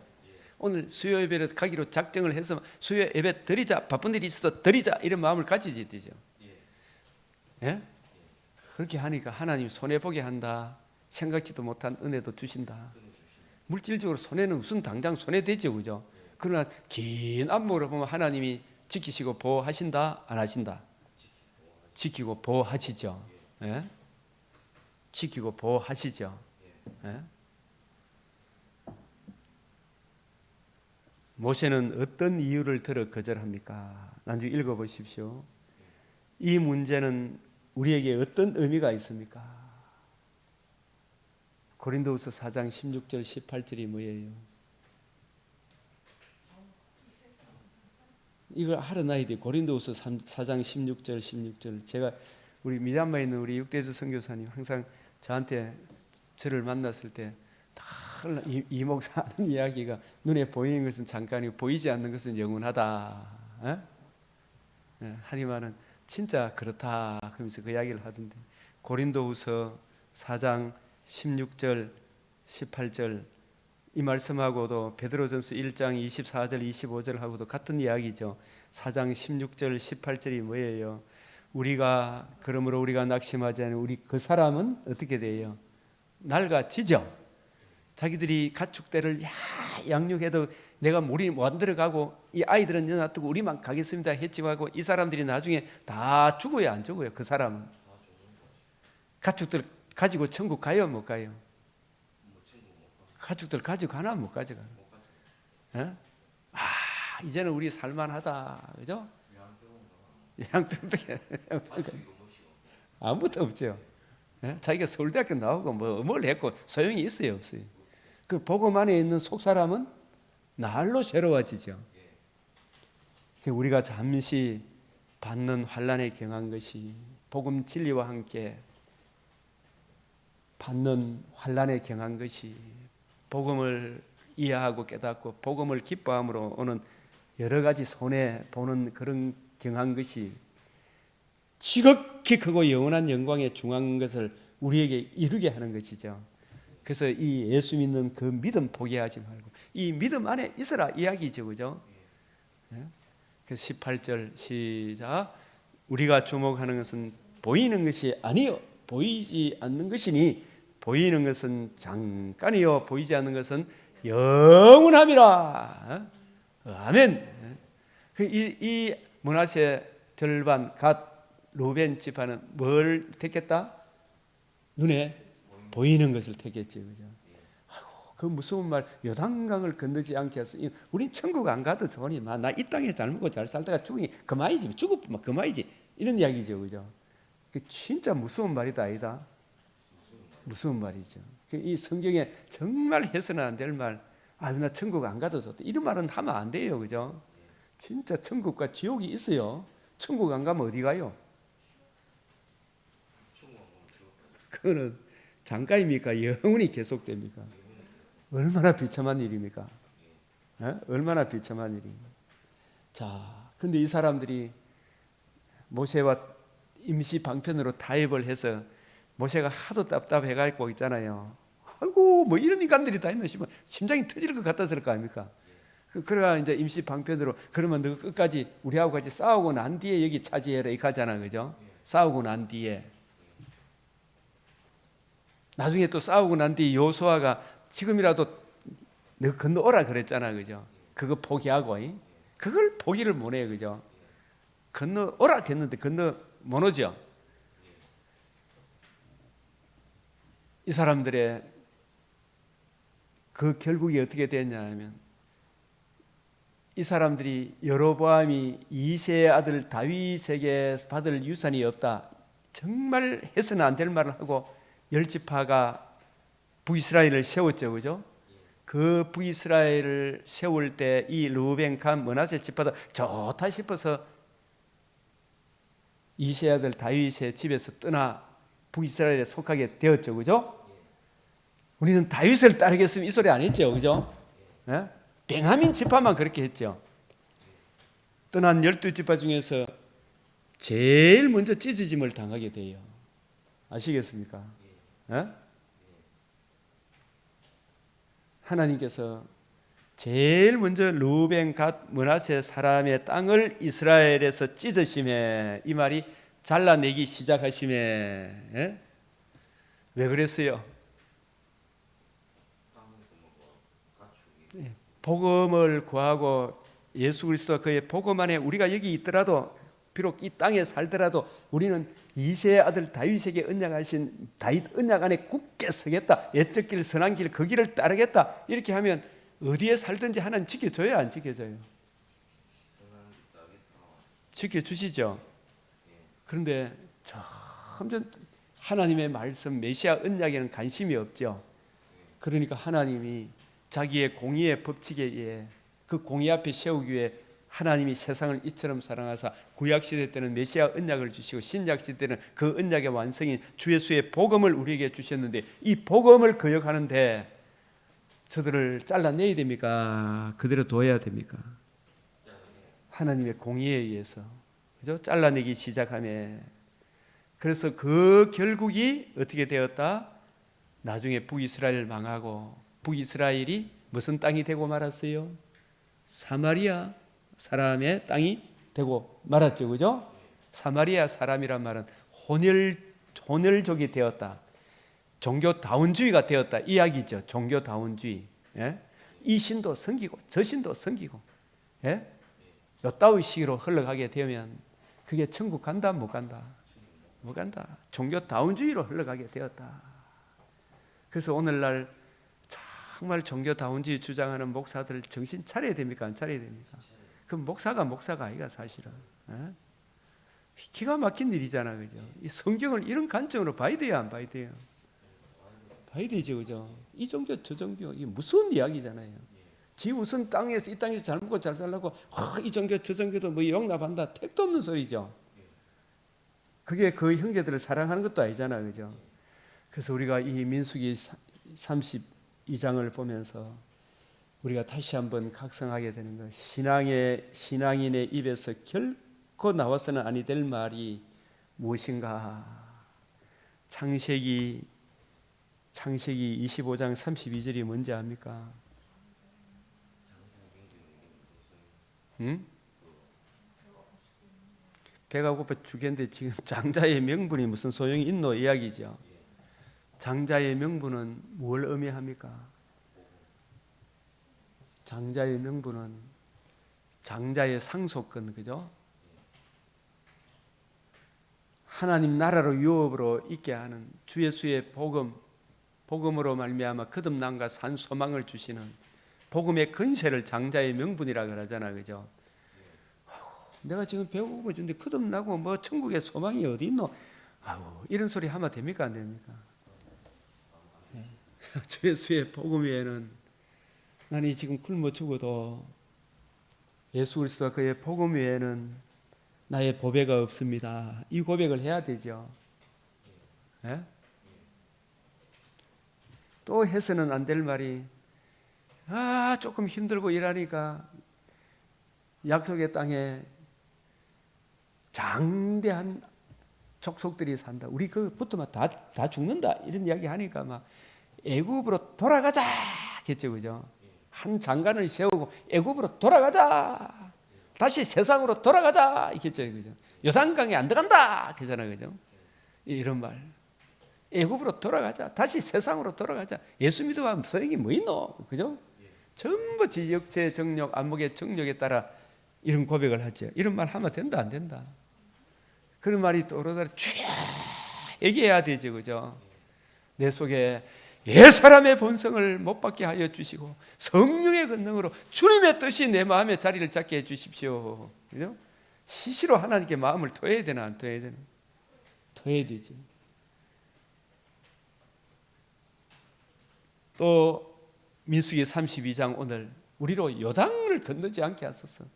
오늘 수요 예배를 가기로 작정을 해서 수요 예배 드리자, 바쁜 일이 있어도 드리자 이런 마음을 가지지 되죠. 예? 그렇게 하니까 하나님 손해 보게 한다. 생각지도 못한 은혜도 주신다. 물질적으로 손해는 무슨 당장 손해 되죠, 그죠? 그러나 긴 안목으로 보면 하나님이 지키시고 보호하신다, 안 하신다? 지키고 보호하시죠. 예? 지키고 보호하시죠. 예? 모세는 어떤 이유를 들어 거절합니까? 나중에 읽어보십시오. 이 문제는 우리에게 어떤 의미가 있습니까? 고린도후서 4장 16절 18절이 뭐예요? 이걸 알아놔야 돼요. 고린도후서 4장 16절. 제가 우리 미얀마에 있는 우리 육대주 선교사님 항상 저한테 저를 만났을 때 이 목사 하는 이야기가 눈에 보이는 것은 잠깐이고 보이지 않는 것은 영원하다. 하니만은 진짜 그렇다. 그러면서 그 이야기를 하던데 고린도후서 4장 16절 18절 이 말씀하고도 베드로전서 1장 24절 25절하고도 같은 이야기죠. 4장 16절 18절이 뭐예요? 그러므로 우리가 낙심하지 않은 우리 그 사람은 어떻게 돼요? 낡아지죠. 자기들이 가축대를 양육해도 내가 물이 못 들어가고 이 아이들은 놔두고 우리만 가겠습니다 했지하고 이 사람들이 나중에 다 죽어요, 안 죽어요? 그 사람은 가축들 가지고 천국 가요, 못 가요? 가축들 가지고 가나 못 가져가? 이제는 우리 살만하다, 그죠? 양평백에 아무것도 없죠. 자기가 서울대학교 나오고 뭘 했고 소용이 있어요, 없어요? 그 복음 안에 있는 속 사람은 날로 새로워지죠. 우리가 잠시 받는 환난에 경한 것이 복음 진리와 함께 받는 환난에 경한 것이 복음을 이해하고 깨닫고 복음을 기뻐함으로 오는 여러 가지 손해 보는 그런 경한 것이 지극히 크고 영원한 영광에 중한 것을 우리에게 이루게 하는 것이죠. 그래서 이 예수 믿는 그 믿음 포기하지 말고 이 믿음 안에 있으라 이야기죠, 그죠? 그래서 18절 시작. 우리가 주목하는 것은 보이는 것이 아니요 보이지 않는 것이니 보이는 것은 잠깐이요 보이지 않는 것은 영원함이라. 아멘. 이 므낫세 절반 갓 루벤 지파는 뭘 택했다? 눈에 보이는 것을 택했지, 그죠? 아이고, 그 무서운 말, 요단강을 건너지 않게 해서 우린 천국 안 가도 좋으니 나 이 땅에 잘 먹고 잘 살다가 죽으니 그만이지, 죽으면 그만이지, 이런 이야기죠, 그죠? 그 진짜 무서운 말이다, 아니다? 무서운 말이죠. 이 성경에 정말 해서는 안 될 말, 나 천국 안 가도 좋다, 이런 말은 하면 안 돼요, 그죠? 진짜 천국과 지옥이 있어요. 천국 안 가면 어디 가요? 그거는 잠깐입니까? 영원히 계속됩니까? 얼마나 비참한 일입니까? 얼마나 비참한 일입니까? 자, 근데 이 사람들이 모세와 임시 방편으로 타협을 해서 모세가 하도 답답해가지고 있잖아요. 아이고, 뭐 이런 인간들이 다 있나 싶으면 심장이 터질 것 같았을 거 아닙니까? 그래가 이제 임시 방편으로 그러면 너 끝까지 우리하고 같이 싸우고 난 뒤에 여기 차지해라 이렇게 하잖아, 그죠? 싸우고 난 뒤에. 나중에 또 싸우고 난 뒤에 여호수아가 지금이라도 너 건너오라 그랬잖아, 그죠? 그거 포기하고, 그걸 포기를 못해요, 그죠? 건너오라 했는데 건너 못 오죠. 이 사람들의 그 결국이 어떻게 됐냐면 이 사람들이 여로보암이 이새의 아들 다윗에게 받을 유산이 없다, 정말 해서는 안 될 말을 하고 열 지파가 북이스라엘을 세웠죠, 그죠? 그 북이스라엘을 세울 때 이 르우벤, 갓, 므낫세 지파도 좋다 싶어서 이새의 아들 다윗의 집에서 떠나 북이스라엘에 속하게 되었죠, 그죠? 우리는 다윗을 따르겠으면 이 소리 안 했죠, 그죠? 베냐민 지파만 그렇게 했죠. 떠난 12지파 중에서 제일 먼저 찢어짐을 당하게 돼요. 아시겠습니까? 하나님께서 제일 먼저 르우벤, 갓, 므낫세 사람의 땅을 이스라엘에서 찢으심에, 이 말이 잘라내기 시작하심에, 왜 그랬어요? 복음을 구하고 예수 그리스도와 그의 복음 안에 우리가 여기 있더라도, 비록 이 땅에 살더라도 우리는 이새의 아들 다윗에게 언약하신 다윗 언약 안에 굳게 서겠다, 옛적 길 선한 길 그 길을 따르겠다, 이렇게 하면 어디에 살든지 하나님 지켜줘요, 안 지켜줘요? 지켜주시죠. 그런데 점점 하나님의 말씀 메시아 언약에는 관심이 없죠. 그러니까 하나님이 자기의 공의의 법칙에 의해 그 공의 앞에 세우기 위해 하나님이 세상을 이처럼 사랑하사 구약시대 때는 메시아 언약을 주시고 신약시대 때는 그 언약의 완성인 주 예수의 복음을 우리에게 주셨는데, 이 복음을 거역하는데 저들을 잘라내야 됩니까? 그대로 둬야 됩니까? 하나님의 공의에 의해서, 그죠? 잘라내기 시작하며, 그래서 그 결국이 어떻게 되었다? 나중에 북이스라엘 망하고 북이스라엘이 무슨 땅이 되고 말았어요? 사마리아 사람의 땅이 되고 말았죠, 그죠? 사마리아 사람이란 말은 혼혈족이 되었다, 종교다운주의가 되었다 이야기죠. 종교다운주의. 예? 이 신도 섬기고 저 신도 섬기고, 예? 요따위 식으로 흘러가게 되면 그게 천국 간다 못 간다? 못 간다. 종교다운주의로 흘러가게 되었다. 그래서 오늘날 정말 종교다운주의 주장하는 목사들 정신 차려야 됩니까? 안 차려야 됩니까? 그 목사가 아니가 사실은. 예? 기가 막힌 일이잖아, 그죠? 이 성경을 이런 관점으로 봐야 돼요, 안 봐야 돼요? 봐야 되죠, 그죠? 이 종교 저 종교 이게 무슨 이야기잖아요. 지 우선 땅에서 이 땅에서 잘 먹고 잘 살라고 이 종교 저 종교도 뭐 용납한다, 택도 없는 소리죠. 그게 그 형제들을 사랑하는 것도 아니잖아, 그죠? 그래서 우리가 이 민수기 32장을 보면서 우리가 다시 한번 각성하게 되는 것, 신앙인의 입에서 결코 나와서는 아니 될 말이 무엇인가? 창세기 25장 32절이 뭔지 압니까? 응? 배가 고파 죽겠는데 지금 장자의 명분이 무슨 소용이 있노 이야기죠. 장자의 명분은 뭘 의미합니까? 장자의 명분은 장자의 상속권, 그죠? 하나님 나라로 유업으로 있게 하는 주 예수의 복음으로 말미암아 거듭남과 산 소망을 주시는 복음의 근세를 장자의 명분이라 그러잖아, 그죠? 내가 지금 배우고 있는데 거듭나고 뭐 천국의 소망이 어디 있노? 이런 소리 하면 됩니까, 안 됩니까? 주 예수의 복음 외에는 나는 지금 굶어 죽어도 예수 그리스도와 그의 복음 외에는 나의 보배가 없습니다. 이 고백을 해야 되죠. 예? 또 해서는 안 될 말이, 조금 힘들고 일하니까 약속의 땅에 장대한 족속들이 산다. 우리 그 붙으면 다 죽는다. 이런 이야기 하니까 막 애굽으로 돌아가자 했죠, 그죠? 한 장관을 세우고 애굽으로 돌아가자. 다시 세상으로 돌아가자 이랬죠, 그죠? 요단강에 안 들어간다 그잖아요, 그죠? 이런 말. 애굽으로 돌아가자. 다시 세상으로 돌아가자. 예수 믿어봐 소용이 뭐 있노, 그죠? 전부 지역체 정력, 안목의 정력에 따라 이런 고백을 하죠. 이런 말 하면 된다, 안 된다? 그런 말이 또오르다리 쫙 얘기해야 되죠, 그죠? 내 속에 옛 사람의 본성을 못 받게 하여 주시고 성령의 권능으로 주님의 뜻이 내 마음에 자리를 잡게 해 주십시오. 그죠? 시시로 하나님께 마음을 토해야 되나 안 토해야 되나? 토해야 되지. 또 민수기 32장 오늘 우리로 요단을 건너지 않게 하소서.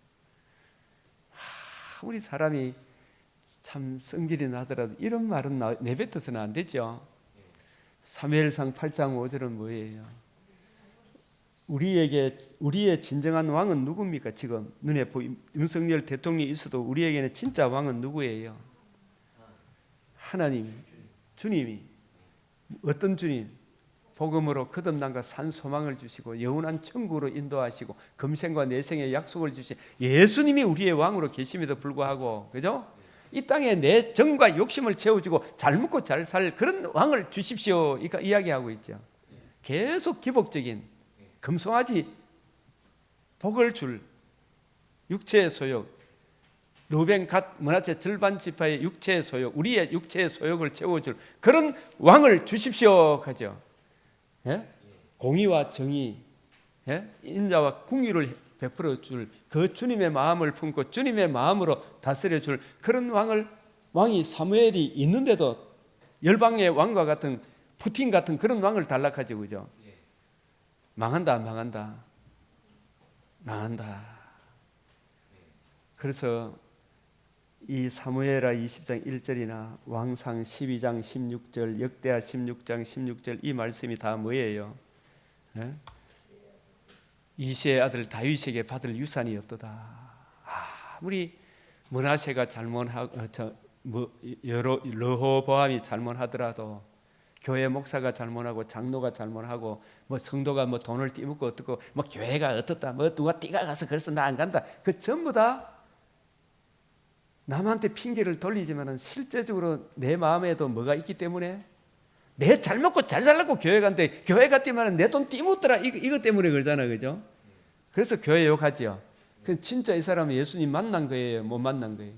우리 사람이 참 성질이 나더라도 이런 말은 내뱉어서는 안 되죠. 사무엘상 8장 5절은 뭐예요? 우리의 진정한 왕은 누굽니까? 지금 눈에 보임 윤석열 대통령이 있어도 우리에게는 진짜 왕은 누구예요? 하나님, 주님이. 어떤 주님? 복음으로 거듭남과 산 소망을 주시고 영원한 천국으로 인도하시고 금생과 내생의 약속을 주신 예수님이 우리의 왕으로 계심에도 불구하고, 그죠? 이 땅에 내 정과 욕심을 채워주고 잘 먹고 잘 살 그런 왕을 주십시오. 이야기하고 있죠. 계속 기복적인 금송아지 복을 줄 육체의 소욕, 루벤 갓 문하세 절반 지파의 육체의 소욕, 우리의 육체의 소욕을 채워줄 그런 왕을 주십시오 하죠. 예? 공의와 정의, 예? 인자와 궁유를 베풀어 줄 그 주님의 마음을 품고 주님의 마음으로 다스려 줄 그런 왕이 사무엘이 있는데도 열방의 왕과 같은 푸틴 같은 그런 왕을 달라하죠, 그죠? 망한다. 그래서 이 사무엘하 20장 1절이나 왕상 12장 16절, 역대하 16장 16절 이 말씀이 다 뭐예요? 예? 이새의 아들 다윗에게 받을 유산이 없도다. 아무리 므낫세가 잘못하고 르호보암이 잘못하더라도 교회 목사가 잘못하고 장로가 잘못하고 성도가 돈을 띠묻고 어떻고 교회가 어떻다 누가 띠가 가서 그래서 나 안 간다, 그 전부 다 남한테 핑계를 돌리지만은 실제적으로 내 마음에도 뭐가 있기 때문에 내 잘 먹고 잘 살라고 교회 간대. 교회 갔더니만 내 돈 띠묻더라. 이거 때문에 그러잖아, 그죠? 그래서 교회 욕하지요. 그 진짜 이 사람은 예수님 만난 거예요, 못 만난 거예요?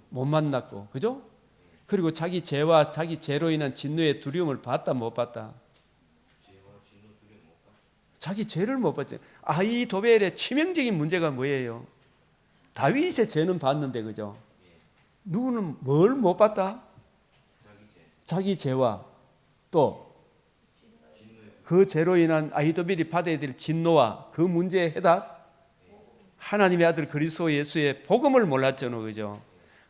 못 만났고, 그죠? 그리고 자기 죄와 자기 죄로 인한 진노의 두려움을 봤다, 못 봤다? 자기 죄를 못 봤죠. 아히도벨의 치명적인 문제가 뭐예요? 다윗의 죄는 봤는데, 그죠? 누구는 뭘 못 봤다? 자기 죄와 또 그 죄로 인한 아히도벨이 받아야 될 진노와 그 문제의 해답, 하나님의 아들 그리스도 예수의 복음을 몰랐잖아요, 그죠?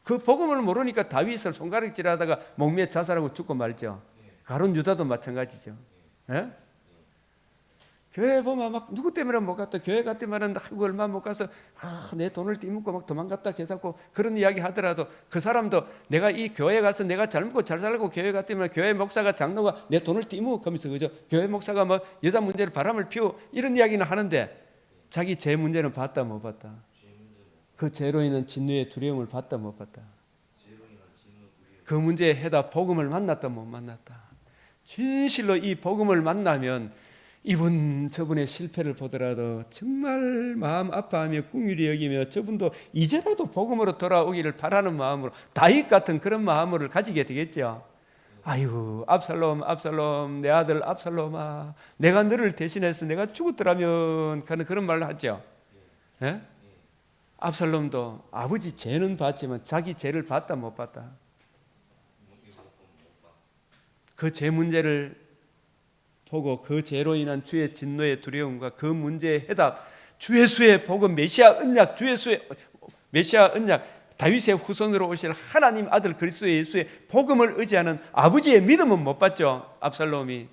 그 복음을 모르니까 다윗을 손가락질하다가 목매어 자살하고 죽고 말죠. 가룟 유다도 마찬가지죠. 예? 교회 보면 막 누구 때문에 못 갔다, 교회 갔더니만 얼마 못 가서 내 돈을 띠묻고 막 도망갔다 계산고 그런 이야기 하더라도 그 사람도 내가 이 교회 가서 내가 잘 먹고 잘 살고 교회 갔더니만 교회 목사가 장로가 내 돈을 띠묻고 하면서, 그죠? 교회 목사가 여자 문제로 바람을 피우고 이런 이야기는 하는데 자기 죄 문제는 봤다, 못 봤다? 그 죄로 인한 진노의 두려움을 봤다, 못 봤다? 그 문제의 해답 복음을 만났다, 못 만났다? 진실로 이 복음을 만나면 이분 저분의 실패를 보더라도 정말 마음 아파하며 긍휼히 여기며 저분도 이제라도 복음으로 돌아오기를 바라는 마음으로 다윗 같은 그런 마음을 가지게 되겠죠. 아유, 압살롬 내 아들 압살롬아, 내가 너를 대신해서 내가 죽었더라면 하는 그런 말을 하죠. 예? 압살롬도 아버지 죄는 봤지만 자기 죄를 봤다, 못 봤다? 그 죄 문제를 보고 그 죄로 인한 주의 진노의 두려움과 그 문제의 해답, 주 예수의 복음, 메시아 언약, 주 예수의 메시아 언약, 다윗의 후손으로 오실 하나님 아들 그리스도 예수의 복음을 의지하는 아버지의 믿음은 못 봤죠, 압살롬이.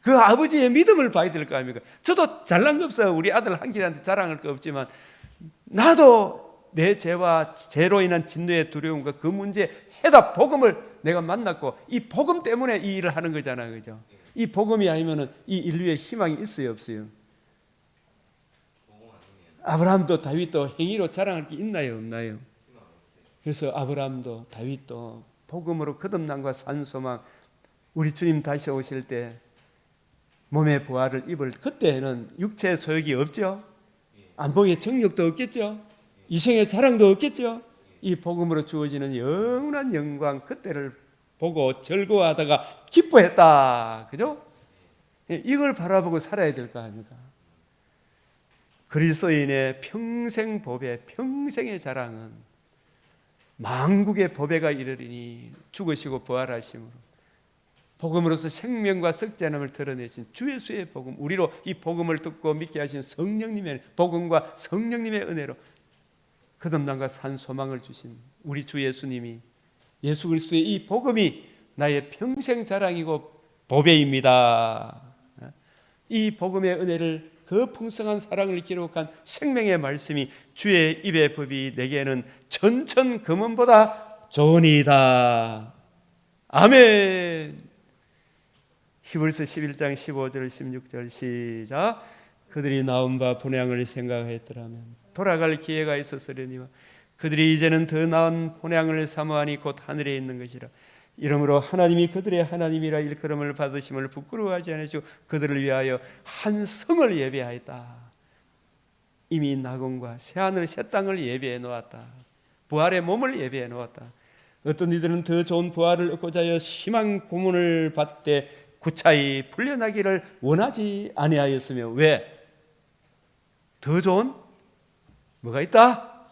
그 아버지의 믿음을 봐야 될 거 아닙니까? 저도 잘난 거 없어요. 우리 아들 한길한테 자랑할 거 없지만 나도 내 죄와 죄로 인한 진노의 두려움과 그 문제의 해답 복음을 내가 만났고 이 복음 때문에 이 일을 하는 거잖아요, 그죠? 이 복음이 아니면은 이 인류의 희망이 있어요, 없어요? 아브라함도 다윗도 행위로 자랑할 게 있나요, 없나요? 그래서 아브라함도 다윗도 복음으로 거듭남과 산소망, 우리 주님 다시 오실 때 몸의 부활을 입을 그때는 육체의 소욕이 없죠. 안목의 정욕도 없겠죠. 이생의 자랑도 없겠죠. 이 복음으로 주어지는 영원한 영광, 그때를 보고 즐거워하다가 기뻐했다, 그죠? 이걸 바라보고 살아야 될 거 아닙니까? 그리스도인의 평생 보배, 평생의 자랑은 만국의 보배가 이르리니 죽으시고 부활하심으로 복음으로서 생명과 썩지 않음을 드러내신 주 예수의 복음, 우리로 이 복음을 듣고 믿게 하신 성령님의 복음과 성령님의 은혜로 거듭남과 산 소망을 주신 우리 주 예수님이, 예수 그리스도의 이 복음이 나의 평생 자랑이고 보배입니다. 이 복음의 은혜를, 그 풍성한 사랑을 기록한 생명의 말씀이 주의 입의 법이 내게는 천천 금은보다 좋으니이다. 아멘. 히브리서 11장 15절 16절 시작. 그들이 나온 바 본향을 생각하였더라면 돌아갈 기회가 있었으려니와 그들이 이제는 더 나은 본향을 사모하니 곧 하늘에 있는 것이라. 이러므로 하나님이 그들의 하나님이라 일컬음을 받으심을 부끄러워하지 않으시고 그들을 위하여 한 성을 예배하였다. 이미 낙원과 새하늘 새 땅을 예배해 놓았다. 부활의 몸을 예배해 놓았다. 어떤 이들은 더 좋은 부활을 얻고자 하여 심한 고문을 받되 구차히 풀려나기를 원하지 아니하였으며, 왜? 더 좋은 뭐가 있다?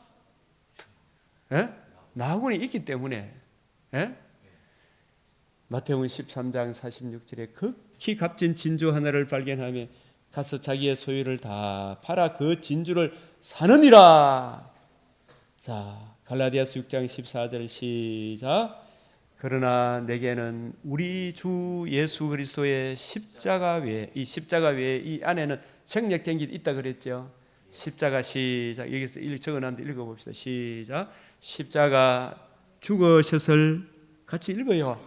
예? 나하고는 있기 때문에. 예? 마태복음 13장 46절에 극히 값진 진주 하나를 발견하며 가서 자기의 소유를 다 팔아 그 진주를 사느니라. 자, 갈라디아서 6장 14절 시작. 그러나 내게는 우리 주 예수 그리스도의 십자가 외에, 이 십자가 외에 이 안에는 생략된 게 있다 그랬죠. 십자가 시작. 여기서 적어놨는데 읽어봅시다. 시작. 십자가 죽으셨을, 같이 읽어요.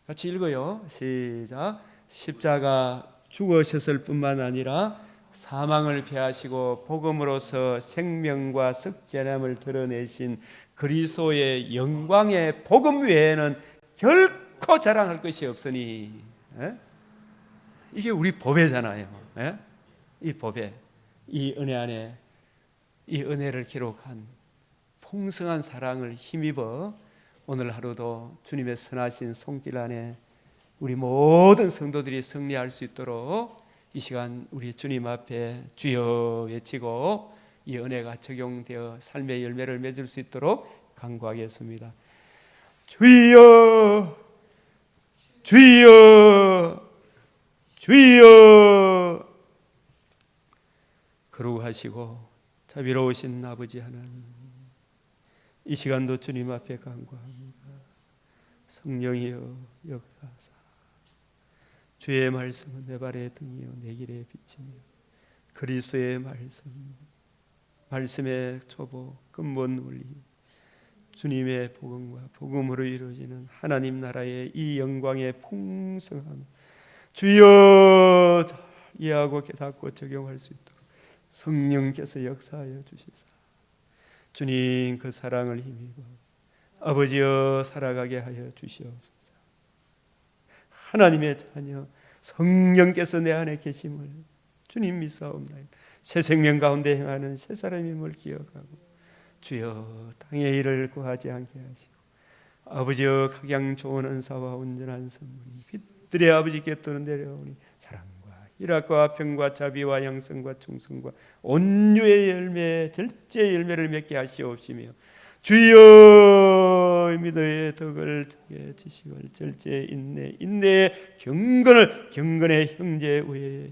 같이 읽어요. 시작. 십자가 죽으셨을 뿐만 아니라 사망을 패하시고 복음으로서 생명과 썩죄함을 드러내신 그리스도의 영광의 복음 외에는 결코 자랑할 것이 없으니. 에? 이게 우리 법회잖아요. 에? 이 법회, 이 은혜 안에 이 은혜를 기록한 풍성한 사랑을 힘입어 오늘 하루도 주님의 선하신 손길 안에 우리 모든 성도들이 승리할 수 있도록 이 시간 우리 주님 앞에 주여 외치고 이 은혜가 적용되어 삶의 열매를 맺을 수 있도록 간구하겠습니다. 주여, 주여, 주여. 거룩하시고 자비로우신 아버지 하나님, 이 시간도 주님 앞에 간구합니다. 성령이여 역사하사 주의 말씀은 내 발의 등이요 내 길의 빛이며 그리스도의 말씀의 초보 근본 원리, 주님의 복음과 복음으로 이루어지는 하나님 나라의 이 영광의 풍성함 주여 잘 이해하고 깨닫고 적용할 수 있도록 성령께서 역사하여 주시사 주님 그 사랑을 힘입어 아버지여 살아가게 하여 주시옵소서. 하나님의 자녀 성령께서 내 안에 계심을 주님 믿사옵나이다. 새 생명 가운데 행하는 새 사람임을 기억하고 주여 땅의 일을 구하지 않게 하시고 아버지여 각양 좋은 은사와 온전한 선물이 빛들의 아버지께 떠는 내려오니 사랑과 희락과 평과 자비와 양성과 충성과 온유의 열매 절제의 열매를 맺게 하시옵시며 주여 믿어의 덕을 지식을 절제 인내 인내의 경건의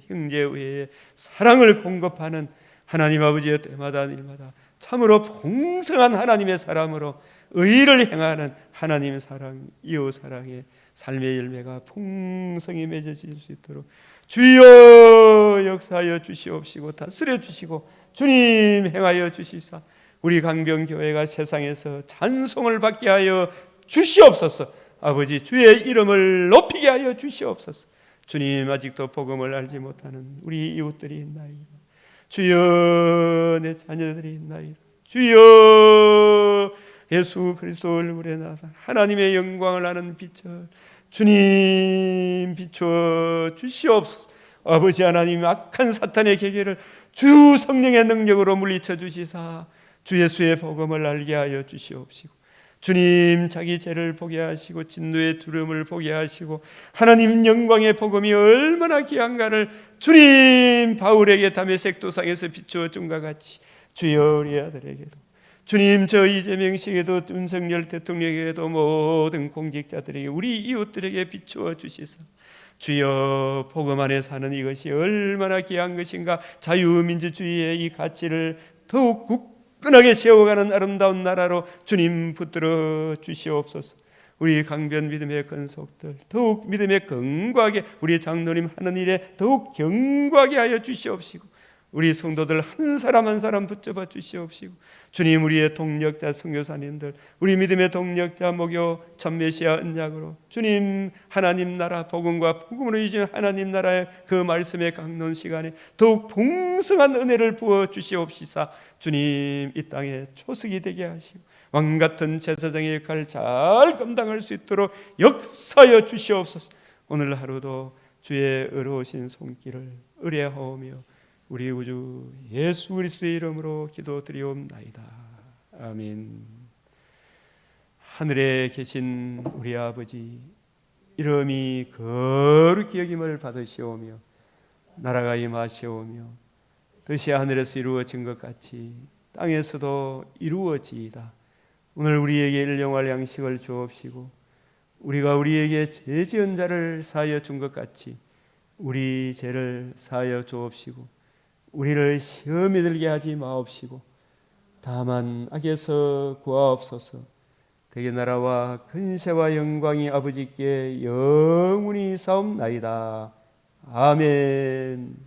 형제의 사랑을 공급하는 하나님 아버지의 때마다 일마다 참으로 풍성한 하나님의 사람으로 의를 행하는 하나님의 사랑 이웃 사랑의 삶의 열매가 풍성히 맺어질 수 있도록 주여 역사하여 주시옵시고 다스려 주시고 주님 행하여 주시사 우리 강병교회가 세상에서 찬송을 받게 하여 주시옵소서. 아버지 주의 이름을 높이게 하여 주시옵소서. 주님 아직도 복음을 알지 못하는 우리 이웃들이 있나이다. 주여 내 자녀들이 있나이다. 주여 예수 그리스도 얼굴에 나타 하나님의 영광을 아는 빛을 주님 비추어 주시옵소서. 아버지 하나님 악한 사탄의 계계를 주 성령의 능력으로 물리쳐 주시사 주 예수의 복음을 알게 하여 주시옵시고 주님 자기 죄를 보게 하시고 진노의 두려움을 보게 하시고 하나님 영광의 복음이 얼마나 귀한가를 주님 바울에게 다메섹 도상에서 비추어 준과 같이 주여 우리 아들에게도 주님 저 이재명 씨에게도 윤석열 대통령에게도 모든 공직자들에게 우리 이웃들에게 비추어 주시사 주여 복음 안에 사는 이것이 얼마나 귀한 것인가 자유민주주의의 이 가치를 더욱 굳건하게 세워가는 아름다운 나라로 주님 붙들어 주시옵소서. 우리 강변 믿음의 건속들 더욱 믿음에 견고하게 우리 장로님 하는 일에 더욱 견고하게 하여 주시옵시고 우리 성도들 한 사람 한 사람 붙잡아 주시옵시고 주님 우리의 동력자 선교사님들 우리 믿음의 동력자 목요 참메시아 언약으로 주님 하나님 나라 복음과 복음으로 이루어진 하나님 나라의 그 말씀의 강론 시간에 더욱 풍성한 은혜를 부어 주시옵시사 주님 이 땅에 초석이 되게 하시고 왕같은 제사장의 역할을 잘 감당할 수 있도록 역사하여 주시옵소서. 오늘 하루도 주의 의로우신 손길을 의뢰하오며 우리 우주 예수 그리스도의 이름으로 기도드리옵나이다. 아멘. 하늘에 계신 우리 아버지 이름이 거룩히 여김을 받으시오며 나라가 임하시오며 뜻이 하늘에서 이루어진 것 같이 땅에서도 이루어지이다. 오늘 우리에게 일용할 양식을 주옵시고 우리가 우리에게 죄 지은 자를 사하여 준 것 같이 우리 죄를 사하여 주옵시고 우리를 시험에 들게 하지 마옵시고 다만 악에서 구하옵소서. 대개 나라와 근세와 영광이 아버지께 영원히 사옵나이다. 아멘.